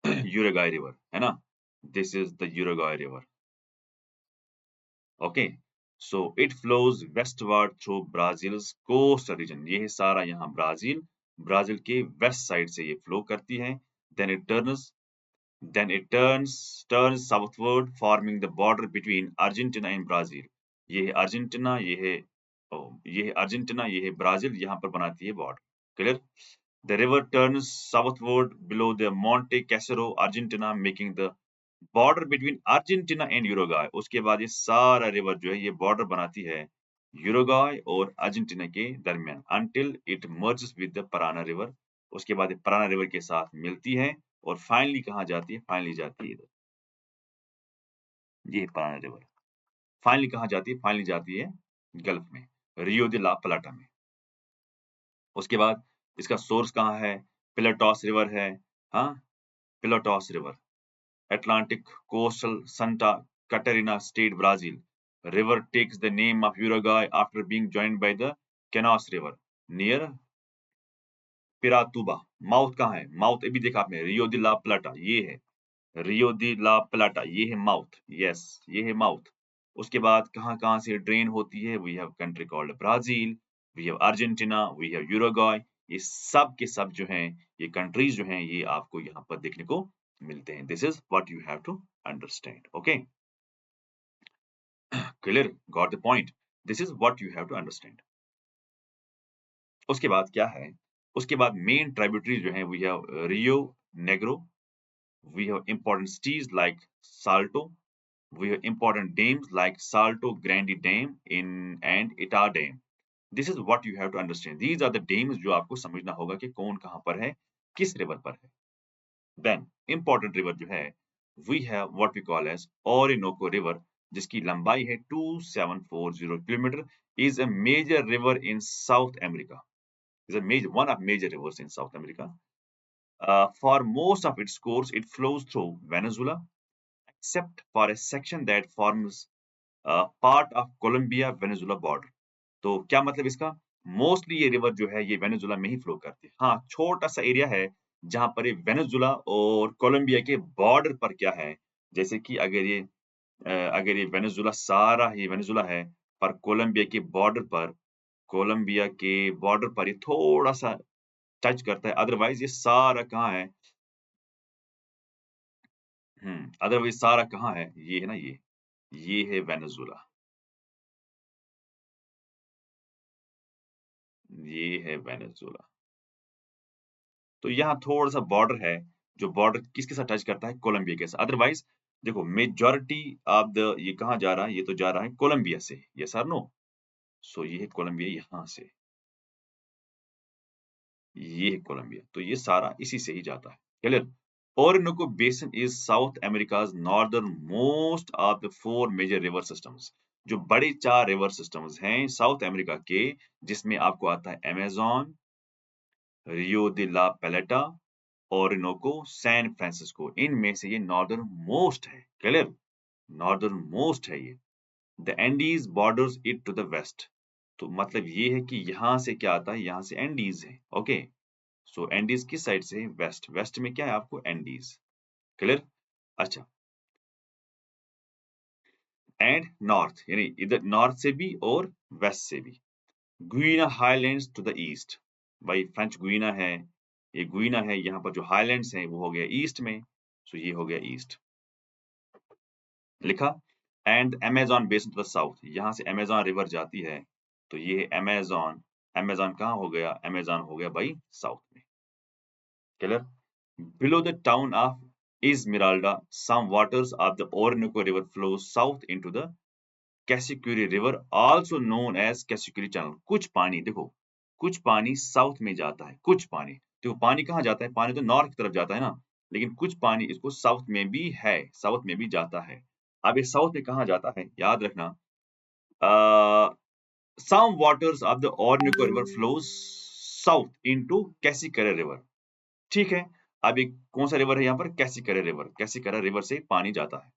Uruguay river, है ना? This is the Uruguay river. Okay, so it flows westward through Brazil's coastal region. ये है सारा यहाँ ब्राजील, ब्राजील के वेस्ट साइड से ये फ्लो करती है। Then it turns turns southward, forming the border between Argentina and Brazil. ये है अर्जेंटीना, ये है अर्जेंटीना, ये है ब्राजील, यहाँ पर बनाती है border. Clear? The river turns southward below the Monte Casero, Argentina, making the border between Argentina and Uruguay. उसके बाद ये सारा रिवर जो है ये बॉर्डर बनाती है यूरुग्वाय और अर्जेंटीना के दरमियान, until it merges with the Parana river. उसके बाद ये paraना रिवर के साथ मिलती है और फाइनली कहाँ जाती है? फाइनली जाती है इधर, ये है paraना रिवर। फाइनली कहाँ जाती है? फाइनली जाती है गल्फ में, रियो दी ला प्लाटा में। उसके बाद इसका सोर्स कहाँ है? पिलाटोस रिवर है, हाँ, पिलाटोस river. Atlantic coastal Santa Catarina state, Brazil. River takes the name of Uruguay after being joined by the Canas River near Piratuba. Mouth कहाँ है? माउथ अभी देखा आपने, रियो दी ला प्लाटा, ये है रियो दी ला प्लाटा, ये है माउथ, यस, ये है माउथ। उसके बाद कहाँ कहाँ से ड्रेन होती है? We have country called Brazil, we have Argentina, we have Uruguay. ये सब के सब जो हैं, ये कंट्रीज जो हैं, ये आपको यहाँ पर देखने को मिलते हैं। This is what you have to understand. Okay, clear? Got the point? This is what you have to understand. उसके बाद क्या है? उसके बाद मेन ट्राइब्यूटरीज जो हैं, we have Rio Negro, we have important cities like Salto, we have important dams like Salto Grande Dam in and Ita Dam. This is what you have to understand. These are the dams जो आपको समझना होगा कि कौन कहाँ पर है, किस रिवर पर है। Then important river जो है, we have what we call as Orinoco River, जिसकी लंबाई है 2740 kilometre, is a major river in South America. Is a major one of major rivers in South America. For most of its course, it flows through Venezuela, except for a section that forms part of Colombia Venezuela border. तो क्या मतलब इसका? Mostly ये river जो है ये Venezuela में ही flow करती है। हाँ, छोटा सा एरिया है जहां पर ये वेनेजुला और कोलंबिया के बॉर्डर पर क्या है, जैसे कि अगर ये वेनेजुला सारा ही वेनेजुला है, पर कोलंबिया के बॉर्डर पर ये थोड़ा सा टच करता है, अदरवाइज ये सारा कहाँ है? अदरवाइज सारा कहाँ है? ये है ना, ये है वेनेजुला, ये है वेनेजुला। तो यहाँ थोड़ा-सा बॉर्डर है, जो बॉर्डर किसके साथ टच करता है? कोलंबिया के साथ। अदरवाइज़ देखो, मेजॉरिटी ऑफ द ये कहाँ जा रहा है? ये तो जा रहा है कोलंबिया से। यस और नो? सो ये है कोलंबिया यहाँ से, ये है कोलंबिया। तो ये सारा इसी से ही जाता है। Clear? Orinoco basin is South America's northernmost of the 4 major river systems. जो बड़े 4 रिवर सिस्टम्स हैं साउथ अमेरिका के, जिसमें आपको आता है अमेज़न, रियो द ला प्लेटा, ओरिनोको, सैन फ्रांसिस्को। इनमें से ये नॉर्दर्न मोस्ट है। क्लियर? नॉर्दर्न मोस्ट है ये। The Andes borders it to the west. तो मतलब ये है कि यहाँ से क्या आता है? यहाँ से एंडीज है। ओके, सो एंडीज किस साइड से है? वेस्ट। वेस्ट में क्या है आपको? एंडीज। क्लियर? अच्छा, एंड नॉर्थ, यानी इधर नॉर्थ से भी और वेस्ट से भी। Guiana highlands to the east, भाई फ्रेंच गुइना है, ये गुइना है, यहाँ पर जो हाईलैंड्स हैं वो हो गया ईस्ट में, सो ये हो गया ईस्ट, लिखा। And Amazon basin to the south, यहाँ से अमेज़न रिवर जाती है, तो ये अमेज़न, अमेज़न कहाँ हो गया? अमेज़न हो गया भाई साउथ में, clear? Below the town of Esmeralda, some waters of the Orinoco River flow south into the Cassiquiri River, also known as Cassiquiri Channel. कुछ पानी देखो, कुछ पानी साउथ में जाता है, कुछ पानी। देखो पानी कहाँ जाता है? पानी तो नॉर्थ की तरफ जाता है ना, लेकिन कुछ पानी इसको साउथ में भी है, साउथ में भी जाता है। अब ये साउथ में कहाँ जाता है? याद रखना, some waters of the Orinoco River flows south into Cassiquiri River. ठीक है, अब एक कौन सा रिवर है यहाँ पर? कैसिकरा रिवर, कैसिकरा रिवर से पानी जाता है।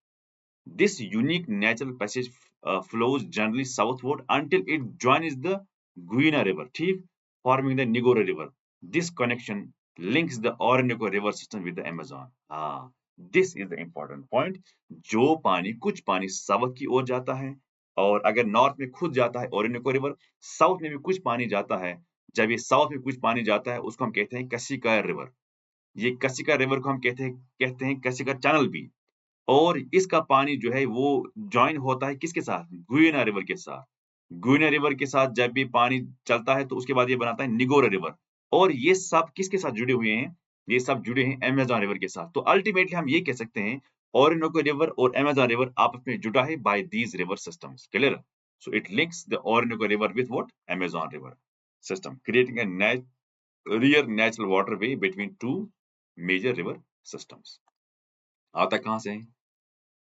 This unique natural passage flows generally southward until it joins the Guiana river, ठीक, forming the Negro river. This connection links the Orinoco river system with the Amazon. हाँ, this is the important point. जो पानी, कुछ पानी south की ओर जाता है, और अगर नॉर्थ में खुद जाता है ओरिनोको रिवर, साउथ में भी कुछ पानी जाता है। जब ये साउथ में कुछ पानी जाता है, उसको हम कहते हैं कैसिकरा रिवर। ये कसिका रिवर को हम कहते हैं कसिका चैनल भी। और इसका पानी जो है वो जॉइन होता है किसके साथ? गुइना रिवर के साथ। गुइना रिवर के साथ जब भी पानी चलता है तो उसके बाद ये बनाता है निगोरा रिवर। और ये सब किसके साथ जुड़े हुए हैं? ये सब जुड़े हैं अमेज़न रिवर के साथ। तो अल्टीमेटली हम ये कह सकते हैं ओरिनोको रिवर और अमेज़न रिवर आपस में जुड़ा है by these river systems. Clear? So it links the Orinoco river with what? Amazon river system, creating a real natural waterway between two major river systems. आता कहाँ से है?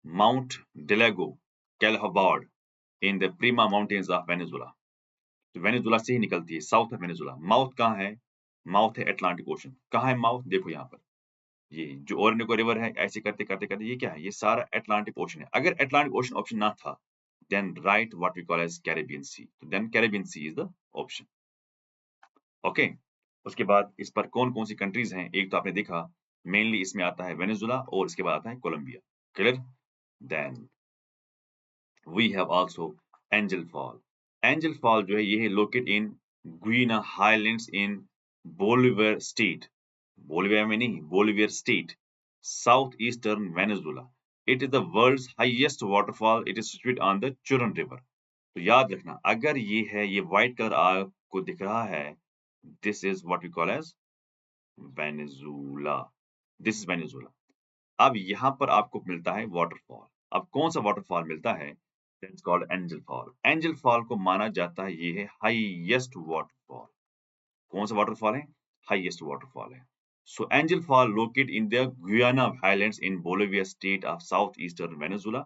Mount Delgado Chalbaud in the Parima mountains of Venezuela. तो Venezuela से ही निकलती है, south of Venezuela. Mouth कहाँ है? माउथ है अटलांटिक ओशन। कहाँ है माउथ? देखो यहाँ पर, ये जो ओरिनोको रिवर है, ऐसे करते करते करते ये क्या है? ये सारा अटलांटिक ओशन है। अगर अटलांटिक ओशन ऑप्शन ना था, then right what we call as Caribbean Sea. तो then Caribbean Sea is the option. Okay, उसके बाद इस पर कौन-कौन सी कंट्रीज हैं? एक तो आपने देखा, मेनली इसमें आता है वेनेजुला और इसके बाद आता है Colombia. Clear? Then we have also Angel Fall. Angel Fall जो है ये है located in Guiana Highlands in Bolivar state. Bolivia में नहीं, Bolivar state, south eastern Venezuela. It is the world's highest waterfall. It is situated on the Churun river. तो याद रखना, अगर ये है, ये व्हाइट कलर आपको दिख रहा है, this is what we call as Venezuela. This is Venezuela. अब यहाँ पर आपको मिलता है वाटरफॉल। अब कौन सा वाटरफॉल मिलता है? That's called angel Fall. Angel fall को माना जाता है ये है हाईएस्ट वाटरफॉल। कौन सा वाटरफॉल है? हाईएस्ट वाटरफॉल है। So Angel Fall located in the Guiana Highlands in Bolivia state of southeastern Venezuela.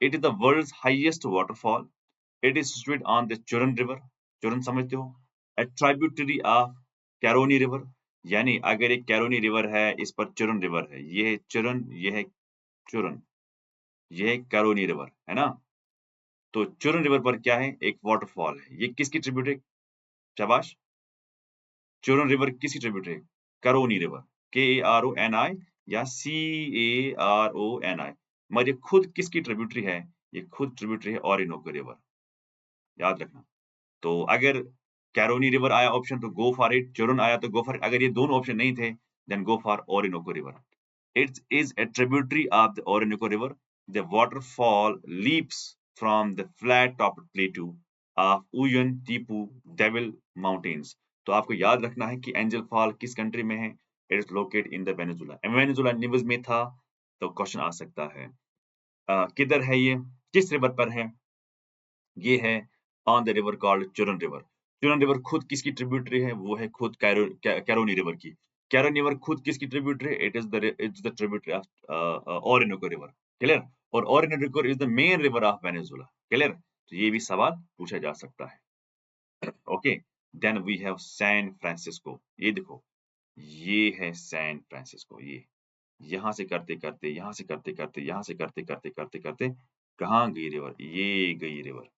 It is the world's highest waterfall. It is situated on the Churun River. Churun समझते हो? A tributary of Caroni River. यानी अगर एक Caroni river है, इस पर चुरन river है, ये है चुरन, ये है चुरन, ये है कैरोनी रिवर, है ना? तो चुरन रिवर पर क्या है? एक वाटरफॉल है। ये किसकी ट्रिब्यूटरी? शाबाश। चुरन रिवर किसकी ट्रिब्यूटरी? कैरोनी रिवर, K-A-R-O-N-I या C-A-R-O-N-I। मगर ये खुद किसकी ट्रिब्यूटरी है? ये खुद ट्रिब्यूटरी है ओरिनोको रिवर। याद रखना। तो अगर कैरोनी रिवर आया ऑप्शन तो गो फॉर इट, चुरन आया तो गो फॉर इट। अगर ये दोनों ऑप्शन नहीं थे, then go for Orinoco river. It is a tributary of the Orinoco River. The waterfall leaps from the flat-topped plateau of Uyan Tipu Devil Mountains. तो आपको याद रखना है कि एंजल फॉल किस कंट्री में है? It is located in the Venezuela. Venezuela news में था, तो क्वेश्चन आ सकता है किधर है ये, किस रिवर पर है? ये है on the river called Churun river. Churun river खुद किसकी ट्रिब्यूटरी है? वो है खुद कैरोनी रिवर की। कैरोनी रिवर खुद किसकी ट्रिब्यूटरी है? It's the tributary of Orinoco river. Clear? और Orinoco is the main river of Venezuela. Clear? तो ये भी सवाल पूछा जा सकता है। Okay, then we have San Francisco. ये देखो, ये है सैन फ्रांसिस्को। ये यहाँ से करते करते, यहाँ से करते करते, यहाँ से करते करते करते करते कहाँ गई रिवर? ये गई रिवर।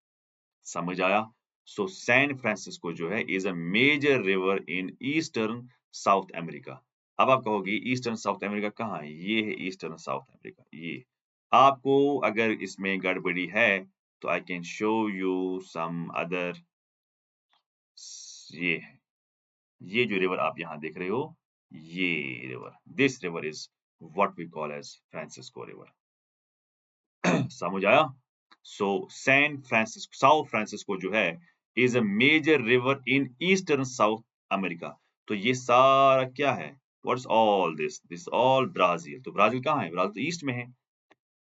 समझ आया? सो सैन फ्रांसिस्को जो है is a major river in eastern South America. अब आप कहोगे ईस्टर्न साउथ अमेरिका कहाँ है? ये है ईस्टर्न साउथ अमेरिका, ये। आपको अगर इसमें गड़बड़ी है तो I can show you some other. ये है, ये जो रिवर आप यहाँ देख रहे हो, ये river, this river is what we call as Francisco river. समझ आया? So San Francisco, South Francisco जो है is a major river in eastern South America. तो ये सारा क्या है? What's all this? This all Brazil. तो ब्राजील कहाँ है? ब्राजील तो ईस्ट में है।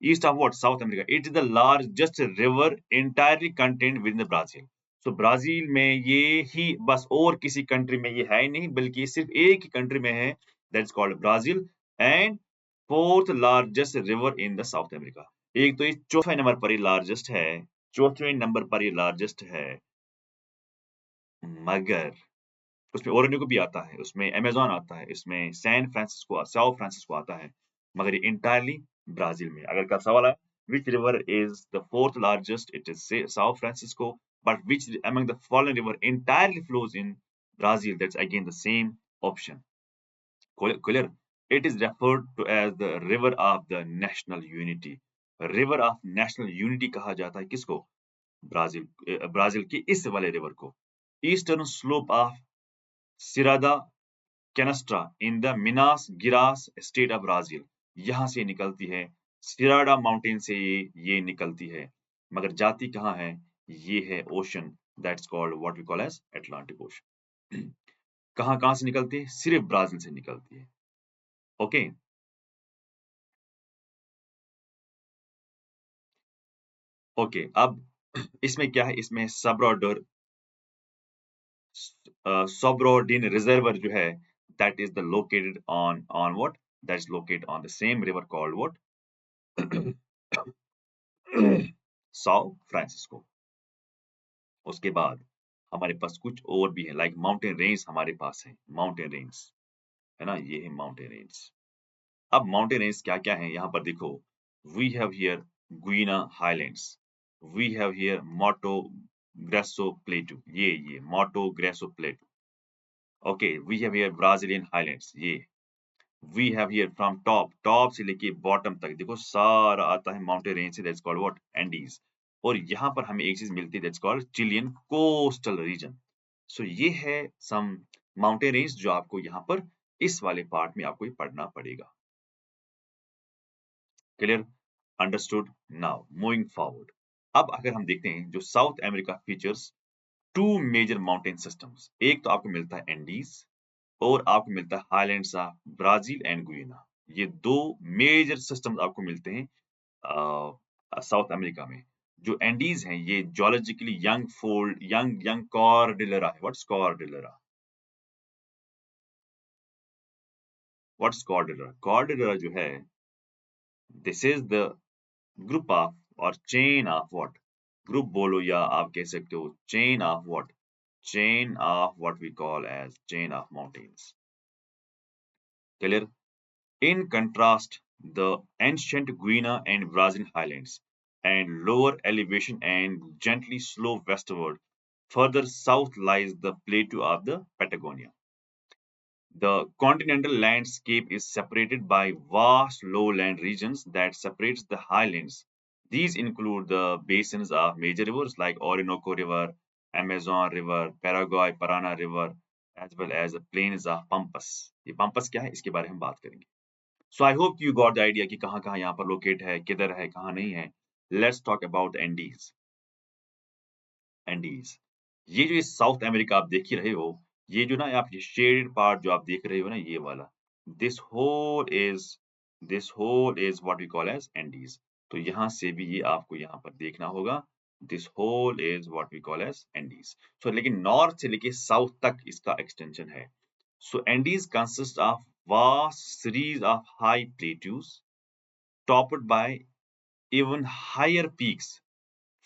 East of what? South America. It is the largest river entirely contained within the Brazil. So Brazil में ये ही बस, और किसी कंट्री में ये है ही नहीं, बल्कि ये सिर्फ एक ही कंट्री में है, that's called Brazil, and fourth largest river in the South America. एक तो ये चौथे नंबर पर ये लार्जेस्ट है, चौथे नंबर पर ये लार्जेस्ट है, मगर उसमें ओरेगो भी आता है, उसमें अमेज़न आता है, इसमें सैन फ्रांसिस्को, साओ फ्रांसिस्को आता है, मगर ये एंटायरली ब्राज़ील में। अगर का सवाल है which river is the fourth largest, it is say Sao Francisco, but which among the following river entirely flows in Brazil, that's again the same option. Clear? It is referred to as the river of the national unity. River of national unity कहा जाता है किसको? Brazil की इस वाले river को। Eastern slope of Serra da Canastra in the Minas Gerais state of Brazil, यहाँ से निकलती है, सिराडा माउंटेन से ये निकलती है, मगर जाती कहाँ है? ये है ocean, that's called what we call as Atlantic ocean. कहाँ कहाँ से निकलती है? सिर्फ ब्राजील से निकलती है। Okay, okay. अब इसमें क्या है? इसमें Sobrodin Reservoir जो है, that is the located on what? That is located on the same river called what? Sao Francisco. उसके बाद हमारे पास कुछ और भी है, लाइक माउंटेन रेंज हमारे पास है, माउंटेन रेंज है ना, ये है माउंटेन रेंज। अब माउंटेन रेंज क्या क्या है यहाँ पर देखो, we have here Guiana Highlands, we have here Mato Grosso plateau, ये Mato Grosso plateau. Okay, we have here Brazilian Highlands, ये we have here from top से लेके बॉटम तक देखो सारा आता है माउंटेन रेंज से, दैट्स कॉल्ड व्हाट? एंडीज। और यहाँ पर हमें एक चीज मिलती है, that's called Chilean coastal reason. सो ये है सम माउंटेन रेंज जो आपको यहाँ पर इस वाले पार्ट में आपको ये पढ़ना पड़ेगा। Clear? Understood? Now moving forward. अब अगर हम देखते हैं जो South America features two major mountain systems, एक तो आपको मिलता है एंडीज और आपको मिलता है highlands of Brazil and Guyana. ये दो मेजर सिस्टम्स आपको मिलते हैं साउथ अमेरिका में। जो एंडीज हैं ये geologically young fold young young cordillera है। What's cordillera? What's cordillera? Cordillera जो है, this is the group of और चेन ऑफ व्हाट? ग्रुप बोलो या आप कह सकते हो chain of what? Chain of what we call as chain of mountains. Clear? In contrast, the ancient Guiana and Brazilian highlands and lower elevation and gently slope westward. Further south lies the plateau of the Patagonia. The continental landscape is separated by vast lowland regions that separates the highlands. These include the basins of major rivers like Orinoco River, Amazon River, Paraguay Parana River, as well as the plains of Pampas. ये Pampas क्या है? इसके बारे में हम बात करेंगे। So I hope you got the idea कि कहाँ कहाँ यहाँ पर लोकेट है, किधर है, कहाँ नहीं है। Let's talk about Andes. Andes, ये जो साउथ अमेरिका आप देख ही रहे हो, ये जो ना आप ये शेडेड पार्ट जो आप देख रहे हो ना, ये वाला, this whole is this whole is what we call as Andes. तो यहाँ से भी ये आपको यहाँ पर देखना होगा, this whole is what we call as Andes. So लेकिन नॉर्थ से लेके साउथ तक इसका एक्सटेंशन है। So Andes consists of vast series of high plateaus topped by even higher peaks,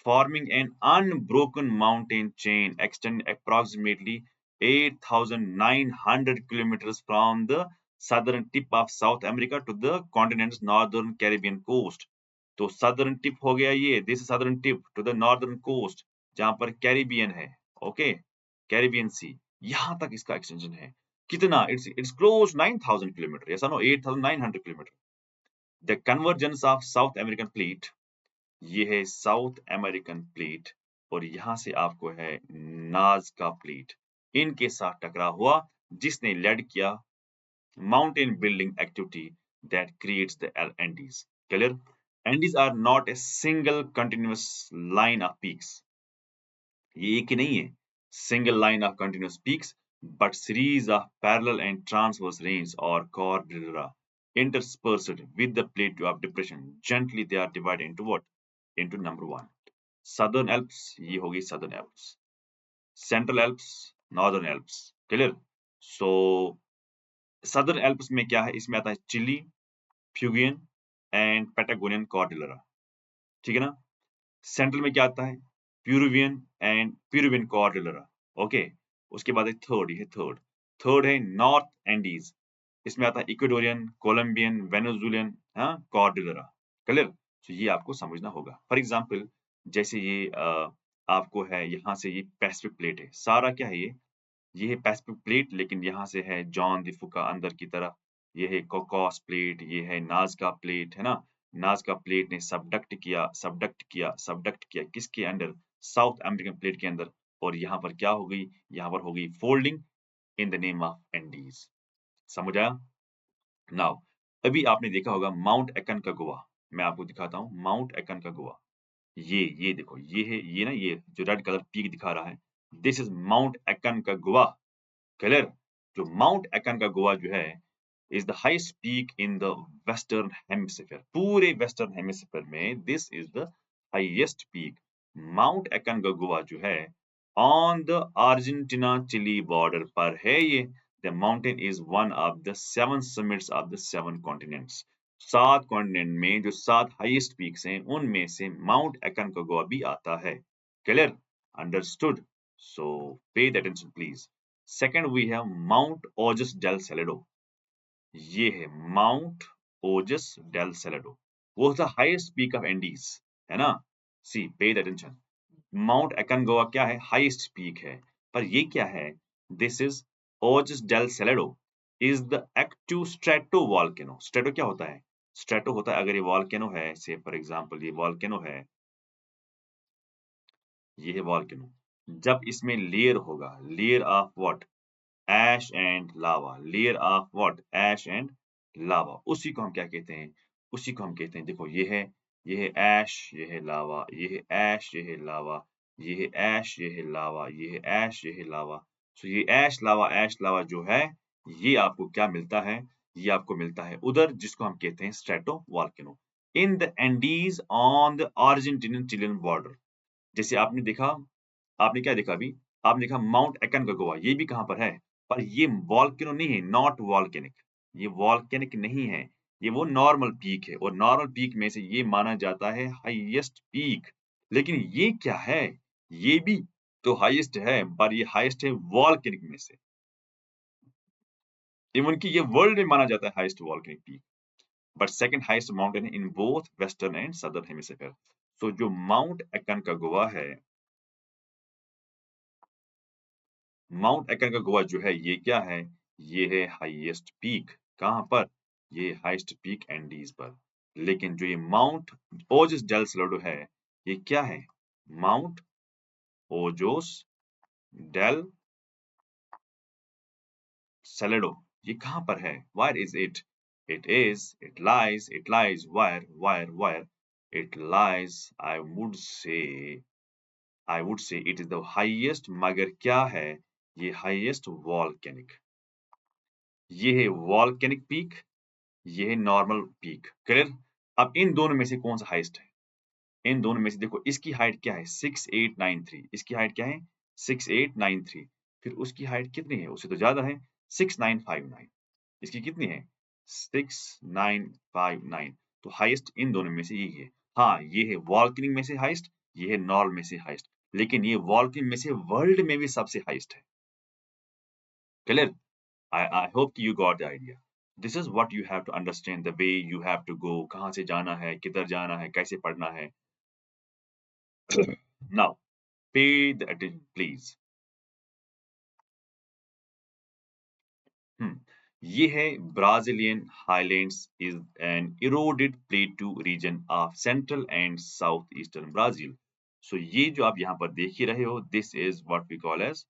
forming an unbroken mountain chain extending approximately 8,900 kilometers from the southern tip of South America to the continent's northern Caribbean coast. तो southern tip हो गया ये, this is southern tip to the northern coast, जहां पर Caribbean है, okay, Caribbean सी, यहां तक इसका एक्सटेंशन है। कितना? It's close 9,000 किलोमीटर, ऐसा no 8,900 kilometre. The convergence of South American plate, ये है साउथ अमेरिकन प्लेट, और यहाँ से आपको है नाज़का प्लेट। इनके साथ टकराव हुआ जिसने लेड किया mountain building activity that creates the Andes. Clear? Andes are not a single continuous line of peaks. ये एक ही नहीं है single line of continuous peaks, but series of parallel and transverse ranges or cordillera interspersed with the plateau of depression. Gently they are divided into what? Into number one. Southern Alps, ये होगी Southern Alps. Central Alps, Northern Alps. Clear? So Southern Alps में क्या है? इसमें आता है chilli, फ्यूगियन and Patagonian कॉर्डिलरा, ठीक है ना। सेंट्रल में क्या आता है? प्यूरुवियन एंड प्यूरुवियन कॉर्डिलरा, ओके। उसके बाद है थर्ड, ये थर्ड थर्ड है नॉर्थ एंडीज। इसमें आता है इक्वेडोरियन, कोलंबियन, वेनेजुएलियन, हाँ, कॉर्डिलरा। क्लियर? तो ये आपको समझना होगा। फॉर एग्जांपल जैसे ये आपको है यहाँ से ये पैसिफिक प्लेट है, सारा क्या है ये है पैसिफिक प्लेट, लेकिन यहाँ से है जॉन द फुका अंदर की तरफ, ये है कोकोस प्लेट, ये है नाज़का प्लेट, है ना। नाज़का प्लेट ने सबडक्ट किया किसके अंडर? साउथ अमेरिकन प्लेट के अंदर, और यहाँ पर क्या हो गई? यहाँ पर हो गई folding in the name of Andes. समझ आया? नाउ अभी आपने देखा होगा माउंट एकन का गोवा, मैं आपको दिखाता हूँ माउंट एकन का गोवा। ये देखो, ये है, ये ना, ये जो रेड कलर पीक दिखा रहा है, this is Mount Aconcagua. Clear? जो माउंट एकन का गोवा जो है is the highest peak in the western hemisphere, पूरे वेस्टर्न हेमिस्फीयर में this is the highest peak. Mount Aconcagua जो है on the Argentina Chile border पर है ये। The mountain is one of the seven summits of the seven continents. 7 continent में जो 7 highest peaks हैं उनमें से माउंट एकन का गोवा भी आता है। Clear? Understood? So pay the attention please. Second we have Mount Ogus del Salado. ये है Mount Ogus del Salado. वो the highest peak of Andes, है ना? See, pay the attention. Mount Aconcagua क्या है? Highest peak है. पर ये क्या है? This is Ogus del Salado is the active stratovolcano. Strato क्या होता है? Strato होता है अगर ये volcano है, say for example ये volcano है, ये है volcano. जब इसमें लेयर होगा, layer of what? Ash and lava, layer of what? Ash and lava. उसी को हम क्या कहते हैं? उसी को हम कहते हैं, देखो ये है एश, ये है लावा, ये है एश, ये है लावा, ये है एश, ये है लावा, ये है एश, ये है लावा। सो ये ऐश लावा जो है, ये आपको क्या मिलता है? ये आपको मिलता है उधर जिसको हम कहते हैं strato volcano in the Andes on the Argentinian Chilean border. जैसे आपने क्या देखा अभी? आपने देखा माउंट एकोनकागुआ, ये भी कहाँ पर है? पर ये वोल्केनो नहीं है, नॉट वोल्केनिक। ये वोल्केनिक नहीं है, ये वो नॉर्मल पीक है, और नॉर्मल पीक में से ये माना जाता है हाईएस्ट पीक। लेकिन ये क्या है? ये भी तो हाईएस्ट है, पर ये हाईएस्ट है वोल्केनिक में से। इवन कि ये वर्ल्ड में माना जाता है highest volcanic peak, but second highest mountain in both western and southern hemisphere. तो जो माउंट एकोनकागुआ है, माउंट एकोनकागुआ जो है, ये क्या है? ये है हाईएस्ट पीक। कहाँ पर? ये हाईएस्ट पीक एंडीज पर। लेकिन जो ये माउंट ओजस डेल सैलाडो है, ये क्या है? Mount Ojos del Salado. ये कहाँ पर है? Where is it? It lies where? It lies, I would say it is the highest, मगर क्या है? ये हाईएस्ट वॉल्केनिक। ये है वॉल्केनिक पीक, ये है नॉर्मल पीक। क्लियर? अब इन दोनों में से कौन सा हाईएस्ट है? इन दोनों में से देखो, इसकी हाइट क्या है? 6893। इसकी हाइट क्या है? 6893। फिर उसकी हाइट कितनी है? उससे तो ज्यादा है, 6959। इसकी कितनी है? 6959। तो हाईएस्ट इन दोनों में से यही है। हाँ, ये है वॉल्केनिक में से हाईएस्ट, ये है नॉर्मल में से हाईएस्ट, लेकिन ये वॉल्केनिक में से वर्ल्ड में भी सबसे हाईएस्ट है। Clear? I hope you got the idea. This is what you have to understand, the way you have to go, कहाँ से जाना है, किधर जाना है, कैसे पढ़ना है। Now, pay the attention, please. ये है Brazilian Highlands is an eroded plateau region of central and south eastern Brazil. So ये जो आप यहाँ पर देख ही रहे हो, this is what we call as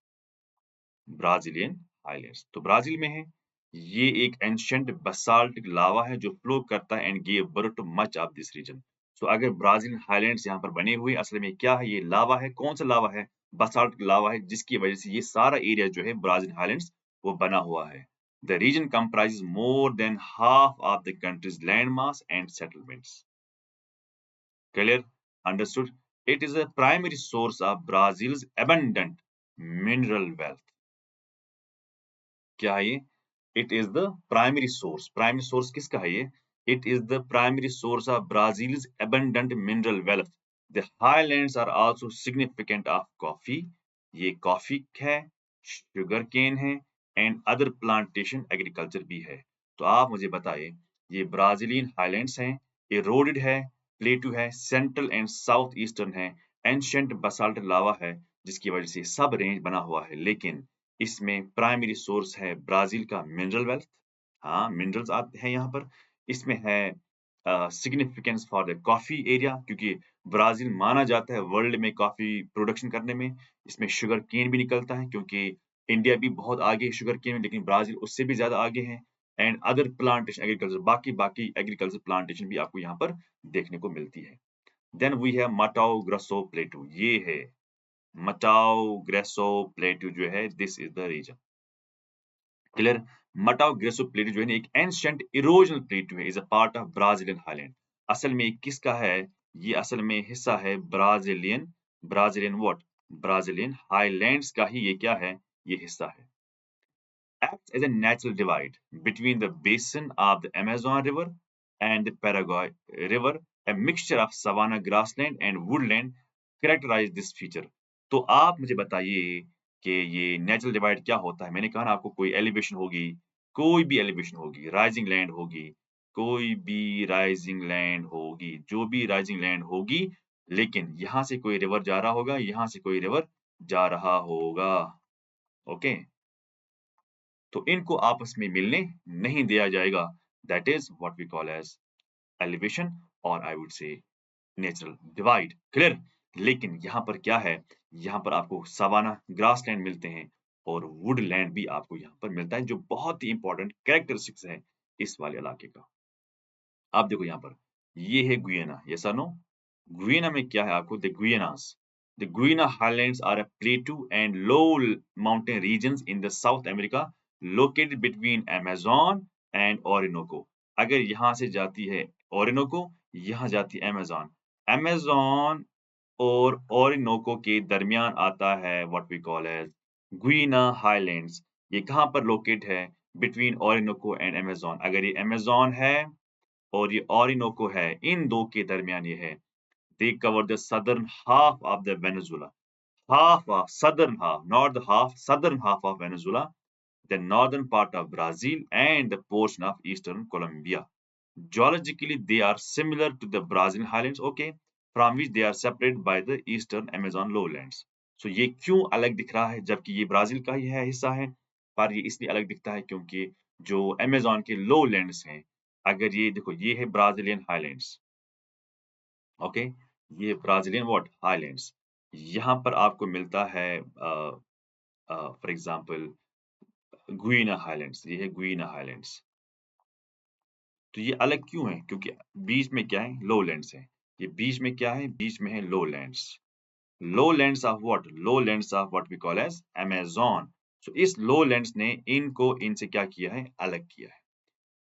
Brazilian Highlands. तो ब्राजील में है, ये एक एंशिएंट बसाल्टिक लावा है जो फ्लो करता है and give birth to much of this region. So अगर ब्राजीलियन हाईलैंड्स यहाँ पर बने हुए, असल में क्या है, ये लावा है। कौन सा लावा है? बसाल्टिक लावा है, जिसकी वजह से ये सारा एरिया जो है ब्राजीलियन हाईलैंड्स वो बना हुआ है। The region comprises more than half of the country's landmass and settlements. Clear? Understood? It is a primary source of Brazil's abundant mineral wealth. क्या है ये? It is the primary source. Primary source किसका है ये? It is the primary source of Brazil's abundant mineral wealth. The highlands are also significant of coffee. ये coffee है, sugar cane है and other plantation agriculture भी है। तो आप मुझे बताइए, ये ब्राजीलियन हाईलैंड्स हैं, इरोडेड है, प्लेटू है, सेंट्रल एंड साउथ ईस्टर्न है, एंशिएंट बसाल्ट लावा है, जिसकी वजह से सब रेंज बना हुआ है। लेकिन इसमें प्राइमरी सोर्स है ब्राजील का मिनरल वेल्थ। हाँ, मिनरल्स आते हैं यहाँ पर। इसमें है significance for the coffee area, क्योंकि ब्राजील माना जाता है वर्ल्ड में कॉफी प्रोडक्शन करने में। इसमें शुगर केन भी निकलता है, क्योंकि इंडिया भी बहुत आगे है शुगर केन में, लेकिन ब्राजील उससे भी ज्यादा आगे है। एंड अदर प्लांटेशन एग्रीकल्चर, बाकी बाकी एग्रीकल्चर प्लांटेशन भी आपको यहाँ पर देखने को मिलती है। Then we have Mato Grosso plateau, ये है मटाओ ग्रेसो प्लेटू जो है, this is the region. Clear? Mato Grosso plateau जो है ना, एक एंशिएंट इरोजनल प्लेटू है, is a part of Brazilian Highland. असल में ये किसका है? ये असल में हिस्सा है Brazilian, Brazilian what? Brazilian highlands का ही ये क्या है? ये हिस्सा है। Acts as a natural divide between the basin of the Amazon River and the Paraguay River. A mixture of savanna grassland and woodland characterize this feature. तो आप मुझे बताइए कि ये नेचुरल डिवाइड क्या होता है? मैंने कहा ना आपको, कोई एलिवेशन होगी, कोई भी एलिवेशन होगी, राइजिंग लैंड होगी, कोई भी राइजिंग लैंड होगी, जो भी राइजिंग लैंड होगी, लेकिन यहाँ से कोई रिवर जा रहा होगा, यहाँ से कोई रिवर जा रहा होगा। ओके? तो इनको आपस में मिलने नहीं दिया जाएगा। That is what we call as elevation, और I would say natural divide. Clear? लेकिन यहाँ पर क्या है? यहाँ पर आपको सवाना ग्रासलैंड मिलते हैं और वुडलैंड भी आपको यहाँ पर मिलता है, जो बहुत ही इंपॉर्टेंट कैरेक्टरिस्टिक्स है इस वाले इलाके का। आप देखो यहाँ पर, ये है गुइयाना, यस और नो? गुइयाना में क्या है आपको? The Guianas, the Guiana Highlands are a plateau and low mountain regions in the South America located between Amazon and Orinoco. अगर यहाँ से जाती है Orinoco, यहाँ जाती है Amazon. Amazon और Orinoco के दरमियान आता है what we call as Guiana Highlands. ये कहाँ पर लोकेट है? Between Orinoco and Amazon. अगर ये Amazon है और ये Orinoco है, इन दो के दरमियान ये है। They cover the southern half of the Venezuela. Half of southern half, not the half, southern half of Venezuela, the northern part of Brazil, and the portion of eastern Colombia. Geologically, they are similar to the Brazilian highlands, okay, from which they are separated by the eastern Amazon lowlands. So ये क्यों अलग दिख रहा है, जबकि ये Brazil का ही है हिस्सा है, पर ये इसलिए अलग दिखता है क्योंकि जो अमेज़न के lowlands हैं, अगर ये देखो, ये है ब्राजीलियन हाईलैंड्स, ओके, ये ब्राजीलियन व्हाट? हाईलैंड्स। यहाँ पर आपको मिलता है फॉर एग्जांपल गुइयाना हाईलैंड्स, ये है गुइयाना हाईलैंड्स। तो ये अलग क्यों है? क्योंकि बीच में क्या है? लोलैंड्स है। ये बीच में क्या है? बीच में है lowlands. Lowlands of what? Lowlands of what we call as Amazon. So इस लोलैंड्स ने इनको इनसे क्या किया है? अलग किया है।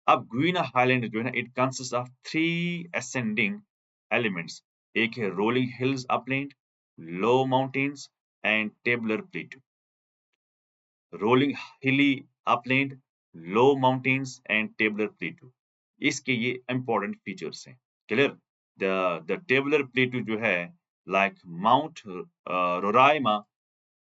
अब गुइयाना हाईलैंड जो है ना, it consist of 3 ascending elements. एक है rolling hills upland, low mountains and tabular plateau. Rolling hilly upland, low mountains and tabular plateau, इसके ये इंपॉर्टेंट फीचर्स हैं। क्लियर? द टेबुलर प्लेटू जो है, like Mount Roraima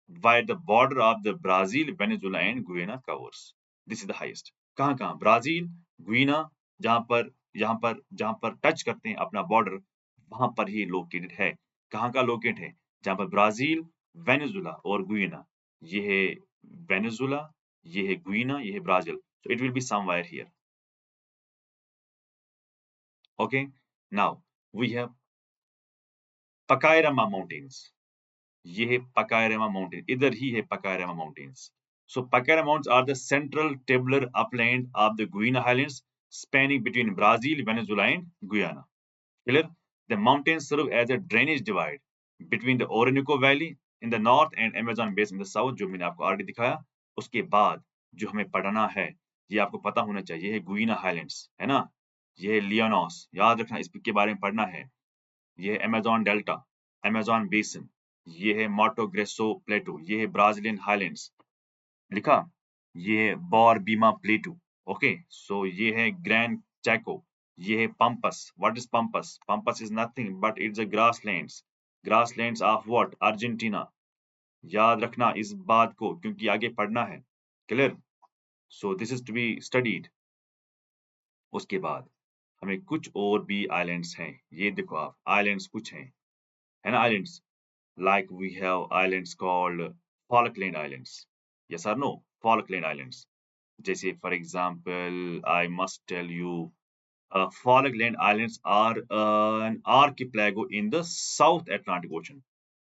by the border of the Brazil, Venezuela and Guyana covers. This is the highest. कहाँ-कहाँ? Brazil, गुइयाना, जहाँ पर touch करते हैं अपना बॉर्डर, वहां पर ही लोकेटेड है। कहाँ का लोकेट है? जहाँ पर ब्राजील, वेनेजुला और गुइयाना, ये है वेनेजुला, ये है गुइना, ये है Brazil, so it will be somewhere here. Okay, now we have Pacaraima Mountains. ये है Pacaraima Mountain, इधर ही है Pacaraima Mountains. So Pacaraima Mountains are the central tabular upland of the Guiana Highlands, spanning between Brazil, Venezuela, and Guyana. Clear? The mountains serve as a drainage divide between the Orinoco Valley in the north and Amazon basin in the south, जो मैंने आपको already दिखाया. उसके बाद जो हमें पढ़ना है, ये आपको पता होना चाहिए, है गुइना हाईलैंड्स, है ना? ये है लियोनोस, याद रखना, इसके बारे में पढ़ना है. ये है अमेज़न डेल्टा, अमेज़न बेसिन, ये है माटो ग्रेसो प्लेटो, ये है ब्राजीलियन हाईलैंड्स. लिखा? ये है बॉरबीमा प्लेटू. ओके, सो ये है ग्रैंड चैको, ये है Pampas. What is Pampas? Pampas is nothing but it's a grasslands. Grasslands of what? Argentina. याद रखना इस बात को, क्योंकि आगे पढ़ना है. Clear? So this is to be studied. उसके बाद हमें कुछ और भी आइलैंड्स हैं. ये देखो आप, आइलैंड्स कुछ हैं, है ना? Islands like we have islands called Falkland Islands. Yes or no? Falkland Islands. जैसे for example, I must tell you, Falkland Islands are an archipelago in the South Atlantic Ocean.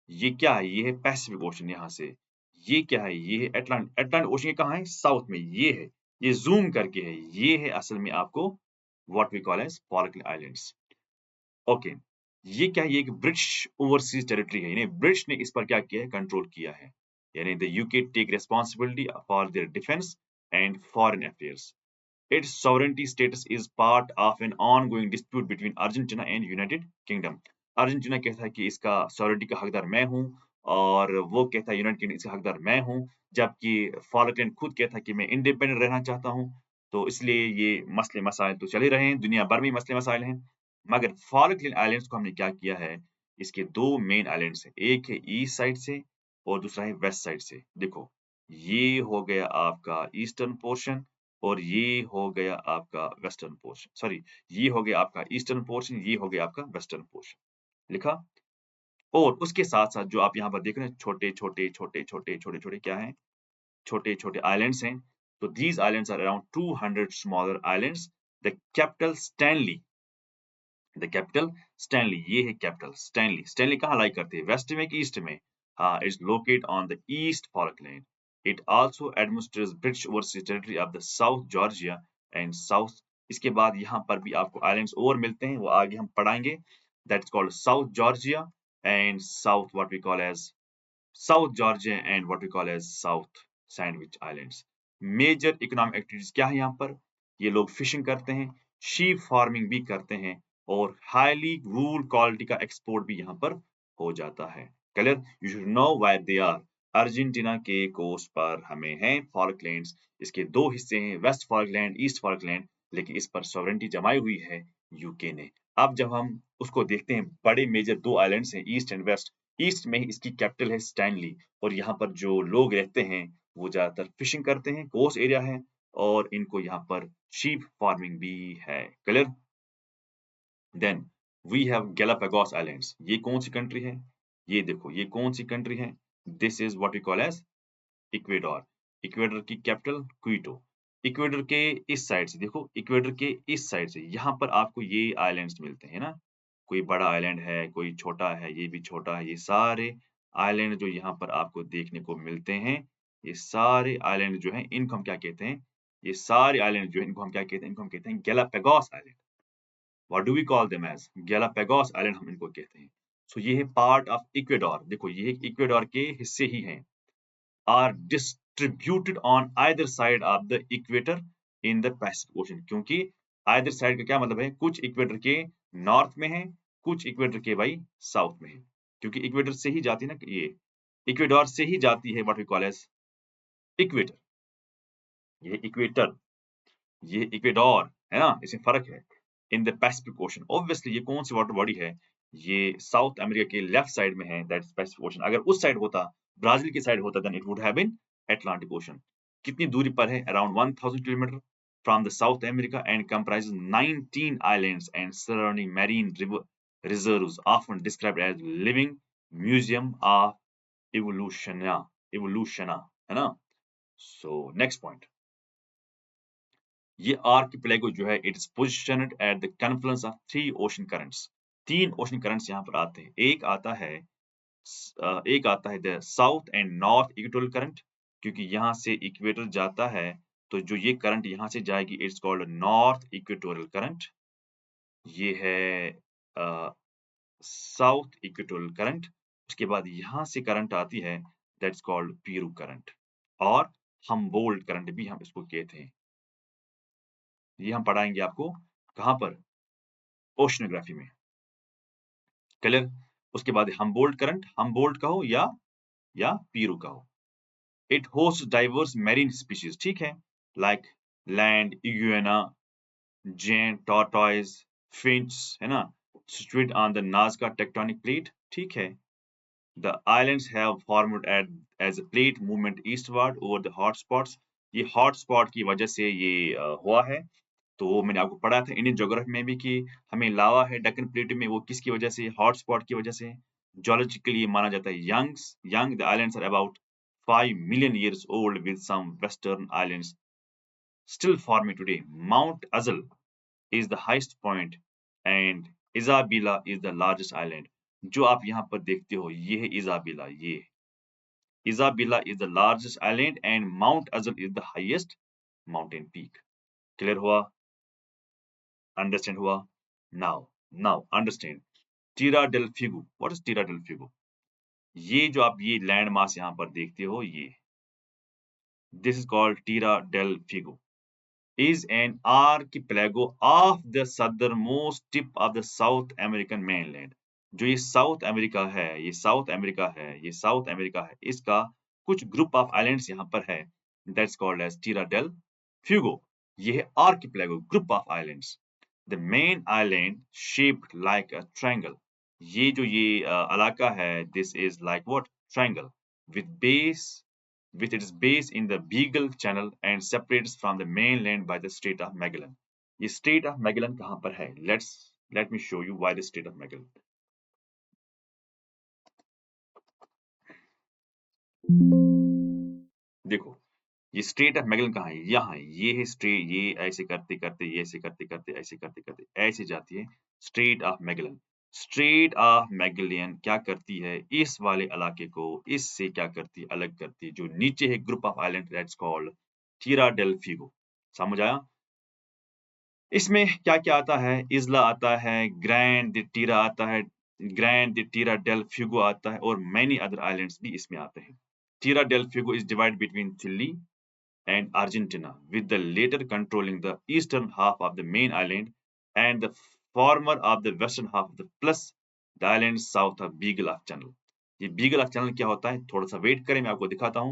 ये क्या है? ये है पैसिफिक ओशन यहाँ से. ये क्या है? ये है अटलांटिक ओशन. ये कहाँ है? साउथ में. ये है, ये जूम करके है. ये है असल में आपको what we call as Falkland Islands. Okay, ये क्या है? ये एक ब्रिटिश ओवरसीज टेरिटरी है. यानी ब्रिटिश ने इस पर क्या किया है? कंट्रोल किया है. यानी the UK take responsibility for their defence and foreign affairs. Its sovereignty status is part of an ongoing dispute between Argentina and United Kingdom. Argentina कहता है कि इसका सॉवरेनिटी का हकदार मैं हूँ, और वो कहता है यूनाइटेड किंगडम इसका हकदार मैं हूँ, जबकि फॉकलैंड खुद कहता है कि मैं इंडिपेंडेंट रहना चाहता हूँ. तो इसलिए ये मसले मसाइल तो चल ही रहे हैं, दुनिया भर में मसले मसाइल हैं. मगर फॉकलैंड आइलैंड्स को हमने क्या किया है? इसके दो मेन आइलैंड्स हैं. एक है ईस्ट साइड से और दूसरा है वेस्ट साइड से. देखो, ये हो गया आपका ईस्टर्न पोर्शन और ये हो गया आपका वेस्टर्न पोर्शन. सॉरी, ये हो गया आपका ईस्टर्न पोर्शन, ये हो गया आपका वेस्टर्न पोर्शन. लिखा? और उसके साथ-साथ जो आप यहाँ पर देख रहे हैं, छोटे-छोटे, छोटे-छोटे, छोटे-छोटे क्या हैं? छोटे-छोटे आइलैंड्स हैं. तो these islands are around 200 smaller islands. The capital Stanley, the capital Stanley. ये है कैपिटल स्टैनली. स्टैनली कहाँ लाई करती है? वेस्ट में कि ईस्ट में? हाँ, it's located on the East Falkland. It also administrates British overseas territory of the South Georgia and South. इसके बाद यहाँ पर भी आपको आइलैंड्स और मिलते हैं, वो आगे हम पढ़ाएंगे. That's called South Georgia and South what we call as South Georgia and what we call as South Sandwich Islands. Major economic activities क्या है यहाँ पर? ये लोग फिशिंग करते हैं, शीप फार्मिंग भी करते हैं, और हाईली रूल क्वालिटी का एक्सपोर्ट भी यहाँ पर हो जाता है. Clear? You should know where they are. Argentina के कोस्ट पर हमें है फॉकलैंड्स. इसके दो हिस्से हैं, वेस्ट फॉकलैंड, ईस्ट फॉकलैंड, लेकिन इस पर सॉवरेनिटी जमाई हुई है यूके ने. अब जब हम उसको देखते हैं, बड़े मेजर दो आइलैंड्स हैं, ईस्ट एंड वेस्ट. ईस्ट में ही इसकी कैपिटल है स्टैनली, और यहाँ पर जो लोग रहते हैं वो ज्यादातर फिशिंग करते हैं, कोस्ट एरिया है, और इनको यहाँ पर शीप फार्मिंग भी है. Clear? Then we have Galapagos Islands. ये कौन सी कंट्री है? ये देखो, ये कौन सी कंट्री है? This is what we call as Ecuador. Ecuador की कैपिटल क्विटो. इक्वेडर के इस साइड से देखो, इक्वेडर के इस साइड से यहाँ पर आपको ये आइलैंड्स मिलते हैं ना. कोई बड़ा आइलैंड है, कोई छोटा है, ये भी छोटा है. ये सारे आइलैंड जो यहाँ पर आपको देखने को मिलते हैं, ये सारे आइलैंड जो हैं, इनको हम क्या कहते हैं? ये सारे आइलैंड जो है, इनको हम क्या कहते हैं? इनको हम कहते हैं Galapagos island. What do we call them as? Galapagos Island हम इनको कहते हैं. So ये है पार्ट ऑफ इक्वेडोर. देखो, ये इक्वेडोर के हिस्से ही हैं. Are distributed on either side of the equator in the Pacific Ocean. क्योंकि either side का क्या मतलब है? कुछ इक्वेटर के नॉर्थ में है, कुछ इक्वेटर के भाई साउथ में है. क्योंकि इक्वेटर से ही जाती है ना, ये इक्वेडोर से ही जाती है what we call as equator. ये इक्वेटर, ये इक्वेडोर है ना, इसमें फर्क है. In the Pacific ocean, obviously ये कौन सी वाटर बॉडी है? ये साउथ अमेरिका के लेफ्ट साइड में है, दैट्स पैसिफिक ओशन. अगर उस साइड होता, ब्राजील की साइड होता, then it would have been Atlantic Ocean. कितनी दूरी पर है? Around 1000 kilometre from the South America and comprises 19 islands and surrounding marine reserves often described as living museum of इवोल्यूशना. इवोल्यूशना, है ना? So next point, ये आर्किपेलागो जो है it is positioned at the confluence of three ocean currents. तीन ocean currents यहाँ पर आते हैं। एक आता है the south and north equatorial current, क्योंकि यहाँ से इक्वेटर जाता है तो जो ये करंट यहाँ से जाएगी it's called north equatorial current. ये है साउथ इक्वेटोरियल करंट। उसके बाद यहाँ से करंट आती है दैट्स कॉल्ड पीरू करंट, और हमबोल्ट करंट भी हम इसको कहते हैं। ये हम पढ़ाएंगे आपको कहाँ पर, ओशनोग्राफी में। क्लियर। उसके बाद हमबोल्ट करंट, हमबोल्ट कहो या पीरू कहो। It host diverse marine species, ठीक है, like land iguana, giant tortoise, finch, है ना, situated on the Nazca tectonic plate, ठीक है। The islands have formed as a plate movement eastward over the hotspots। ये हॉटस्पॉट की वजह से ये हुआ है। तो मैंने आपको पढ़ा था इंडियन ज्योग्राफी में भी कि हमें लावा है डेक्कन प्लेट में, वो किसकी वजह से, हॉटस्पॉट की वजह से। जियोलॉजिकली ये माना जाता है young the islands are about 5 million years old with some western islands still forming today। Mount Azal is the highest point and Isabela is the largest island। जो आप यहाँ पर देखते हो ये है इजाबिला, ये Isabela is the largest island and Mount Azal is the highest mountain peak। Clear हुआ, अंडरस्टैंड हुआ। Now understand Tierra del Fuego. What is Tierra del Fuego? ये जो आप ये लैंड मास यहाँ पर देखते हो, ये this is called Tierra del Fuego, is an archipelago of the southernmost tip of the South American mainland। जो ये साउथ अमेरिका है, ये साउथ अमेरिका है, इसका कुछ ग्रुप ऑफ आइलैंड्स यहाँ पर है, that's called as Tierra del Fuego. ये है archipelago, group of islands. The main island shaped like a triangle. ये जो ये इलाका है, this is like what, triangle, with base with its base in the Beagle Channel and separates from the mainland by the Strait of Magellan। ये Strait of Magellan कहाँ पर है? Let me show you why the Strait of Magellan। देखो ये straight of Magellan कहाँ है? यहाँ है। ये है स्ट्रेट, ये ऐसे करते करते, ये ऐसे करते करते, ऐसे करते करते ऐसे जाती है strait of Magellan. Strait of Magellan क्या करती है, इस वाले इलाके को इससे क्या करती है, अलग करती है। जो नीचे है group of island that's called Tierra del Fuego. समझ आया? इसमें क्या-क्या आता है? इज़्ला आता है, ग्रैंड द टीरा आता है, grand the Tierra del Fuego आता है, और मैनी अदर आइलैंड्स भी इसमें आते हैं। Tierra del Fuego is divided between Chile and Argentina, with the latter controlling the eastern half of the main island and the former of the western half of the plus the island south of Beagle of Channel। ये Beagle of Channel क्या होता है? थोड़ा सा wait करें, मैं आपको दिखाता हूँ।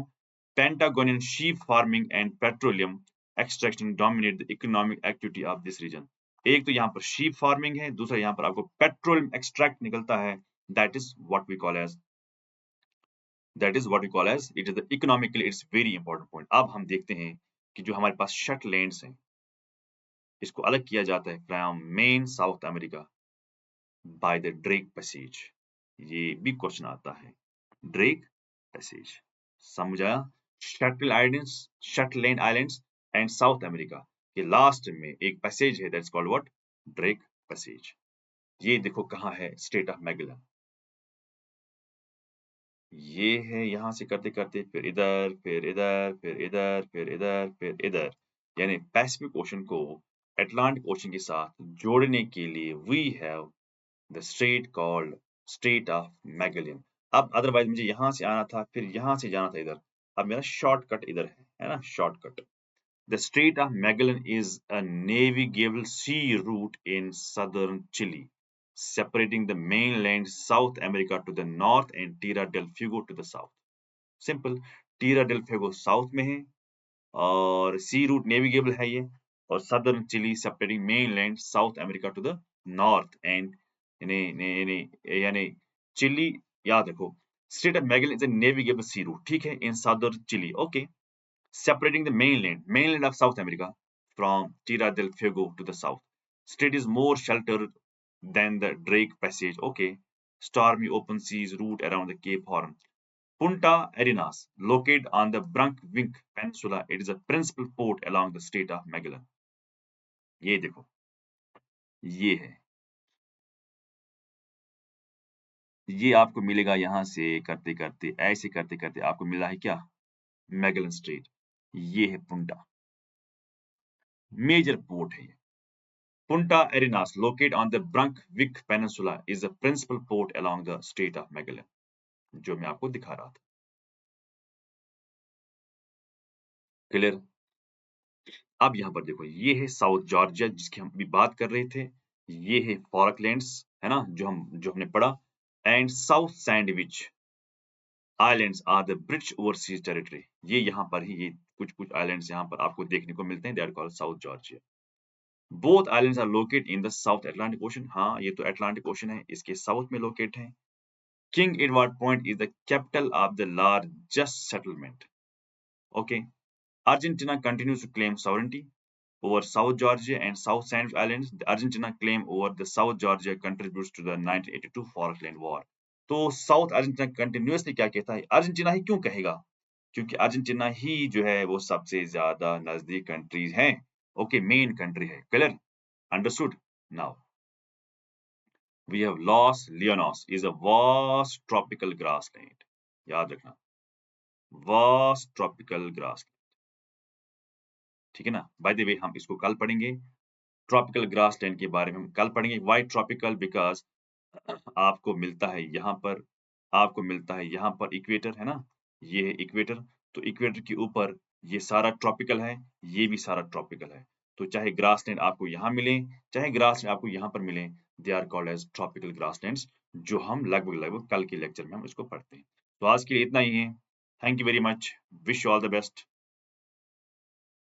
Patagonia sheep farming and petroleum extraction dominate the economic activity of this region। एक तो यहाँ पर sheep farming है, दूसरा यहाँ पर आपको petroleum extract निकलता है, that is what we call as it is the economically it's very important point। अब हम देखते हैं कि जो हमारे पास शटलैंड्स हैं, इसको अलग किया जाता है from main south America by the Drake passage. ये भी क्वेश्चन आता है, ड्रेक पैसेज। समझा? शटलैंड आइलैंड्स एंड साउथ अमेरिका के लास्ट में एक पैसेज है that's called what, Drake passage. ये देखो कहाँ है, स्टेट ऑफ मैगेलन। ये है, यहाँ से करते करते फिर इधर, फिर इधर, फिर इधर, फिर इधर, फिर इधर, यानी पैसिफिक ओशन को अटलांटिक ओशन के साथ जोड़ने के लिए we have the strait called strait of Magellan. अब अदरवाइज मुझे यहाँ से आना था, फिर यहाँ से जाना था इधर, अब मेरा शॉर्टकट इधर है ना, shortcut. The strait of Magellan is a navigable sea route in southern Chile, separating the mainland South America to the north and Tierra del Fuego to the south। Simple, Tierra del Fuego South में है और sea route navigable है ये, और southern Chile separating mainland South America to the north and यानी Chile. याद रखो Strait of Magellan is a navigable sea route, ठीक है, in southern Chile, okay, separating the mainland of South America from Tierra del Fuego to the south। Strait is more sheltered than the Drake Passage, okay। Stormy open seas route around the Cape Horn Punta Arenas, located on the Brunswick Peninsula, it is a principal port along the Strait of Magellan. ये देखो, ये है, ये आपको मिलेगा यहाँ से करते करते, ऐसे करते करते आपको मिला है क्या, मैगलन स्ट्रेट। ये है पुंटा, मेजर पोर्ट है ये। Punta Arenas, located on the Brunswick Peninsula, is the principal port along the Strait of Magellan, जो मैं आपको दिखा रहा था। क्लियर? अब यहाँ पर देखो, ये है साउथ जॉर्जिया जिसकी हम अभी बात कर रहे थे, ये है फॉकलैंड्स, है ना, जो हमने पढ़ा, and South Sandwich Islands are the British overseas territory. ये यहाँ पर ही, ये कुछ आइलैंड्स यहाँ पर आपको देखने को मिलते हैं, that called South Georgia. Both islands are located in the South Atlantic Ocean. हाँ, ये तो अटलांटिक ओशन है, इसके साउथ में लोकेट है। King Edward Point is the capital of the largest settlement. Okay. Argentina continues to claim sovereignty over South Georgia and South Sandwich Islands. The Argentina claim over the South Georgia contributes to the 1982 Falkland War. तो south Argentina continuously क्या कहता है, Argentina ही क्यों कहेगा, क्योंकि Argentina ही जो है वो सबसे ज्यादा नजदीक कंट्रीज हैं। ओके, मेन कंट्री है। Clear? Understood? Now we have Los Leonos is a vast tropical grassland. याद रखना, vast tropical grassland, ठीक है ना। बाय द वे हम इसको कल पढ़ेंगे, ट्रॉपिकल ग्रासलैंड के बारे में हम कल पढ़ेंगे। Y tropical? बिकॉज आपको मिलता है यहाँ पर, आपको मिलता है यहाँ पर इक्वेटर, है ना, ये है इक्वेटर, तो इक्वेटर के ऊपर ये सारा ट्रॉपिकल है, ये भी सारा ट्रॉपिकल है। तो चाहे ग्रासलैंड आपको यहाँ मिले, चाहे ग्रासलैंड आपको यहाँ पर मिले, they are called as tropical grasslands, जो हम लगभग कल के लेक्चर में हम इसको पढ़ते हैं। तो आज के लिए इतना ही है। Thank you very much, wish you all the best.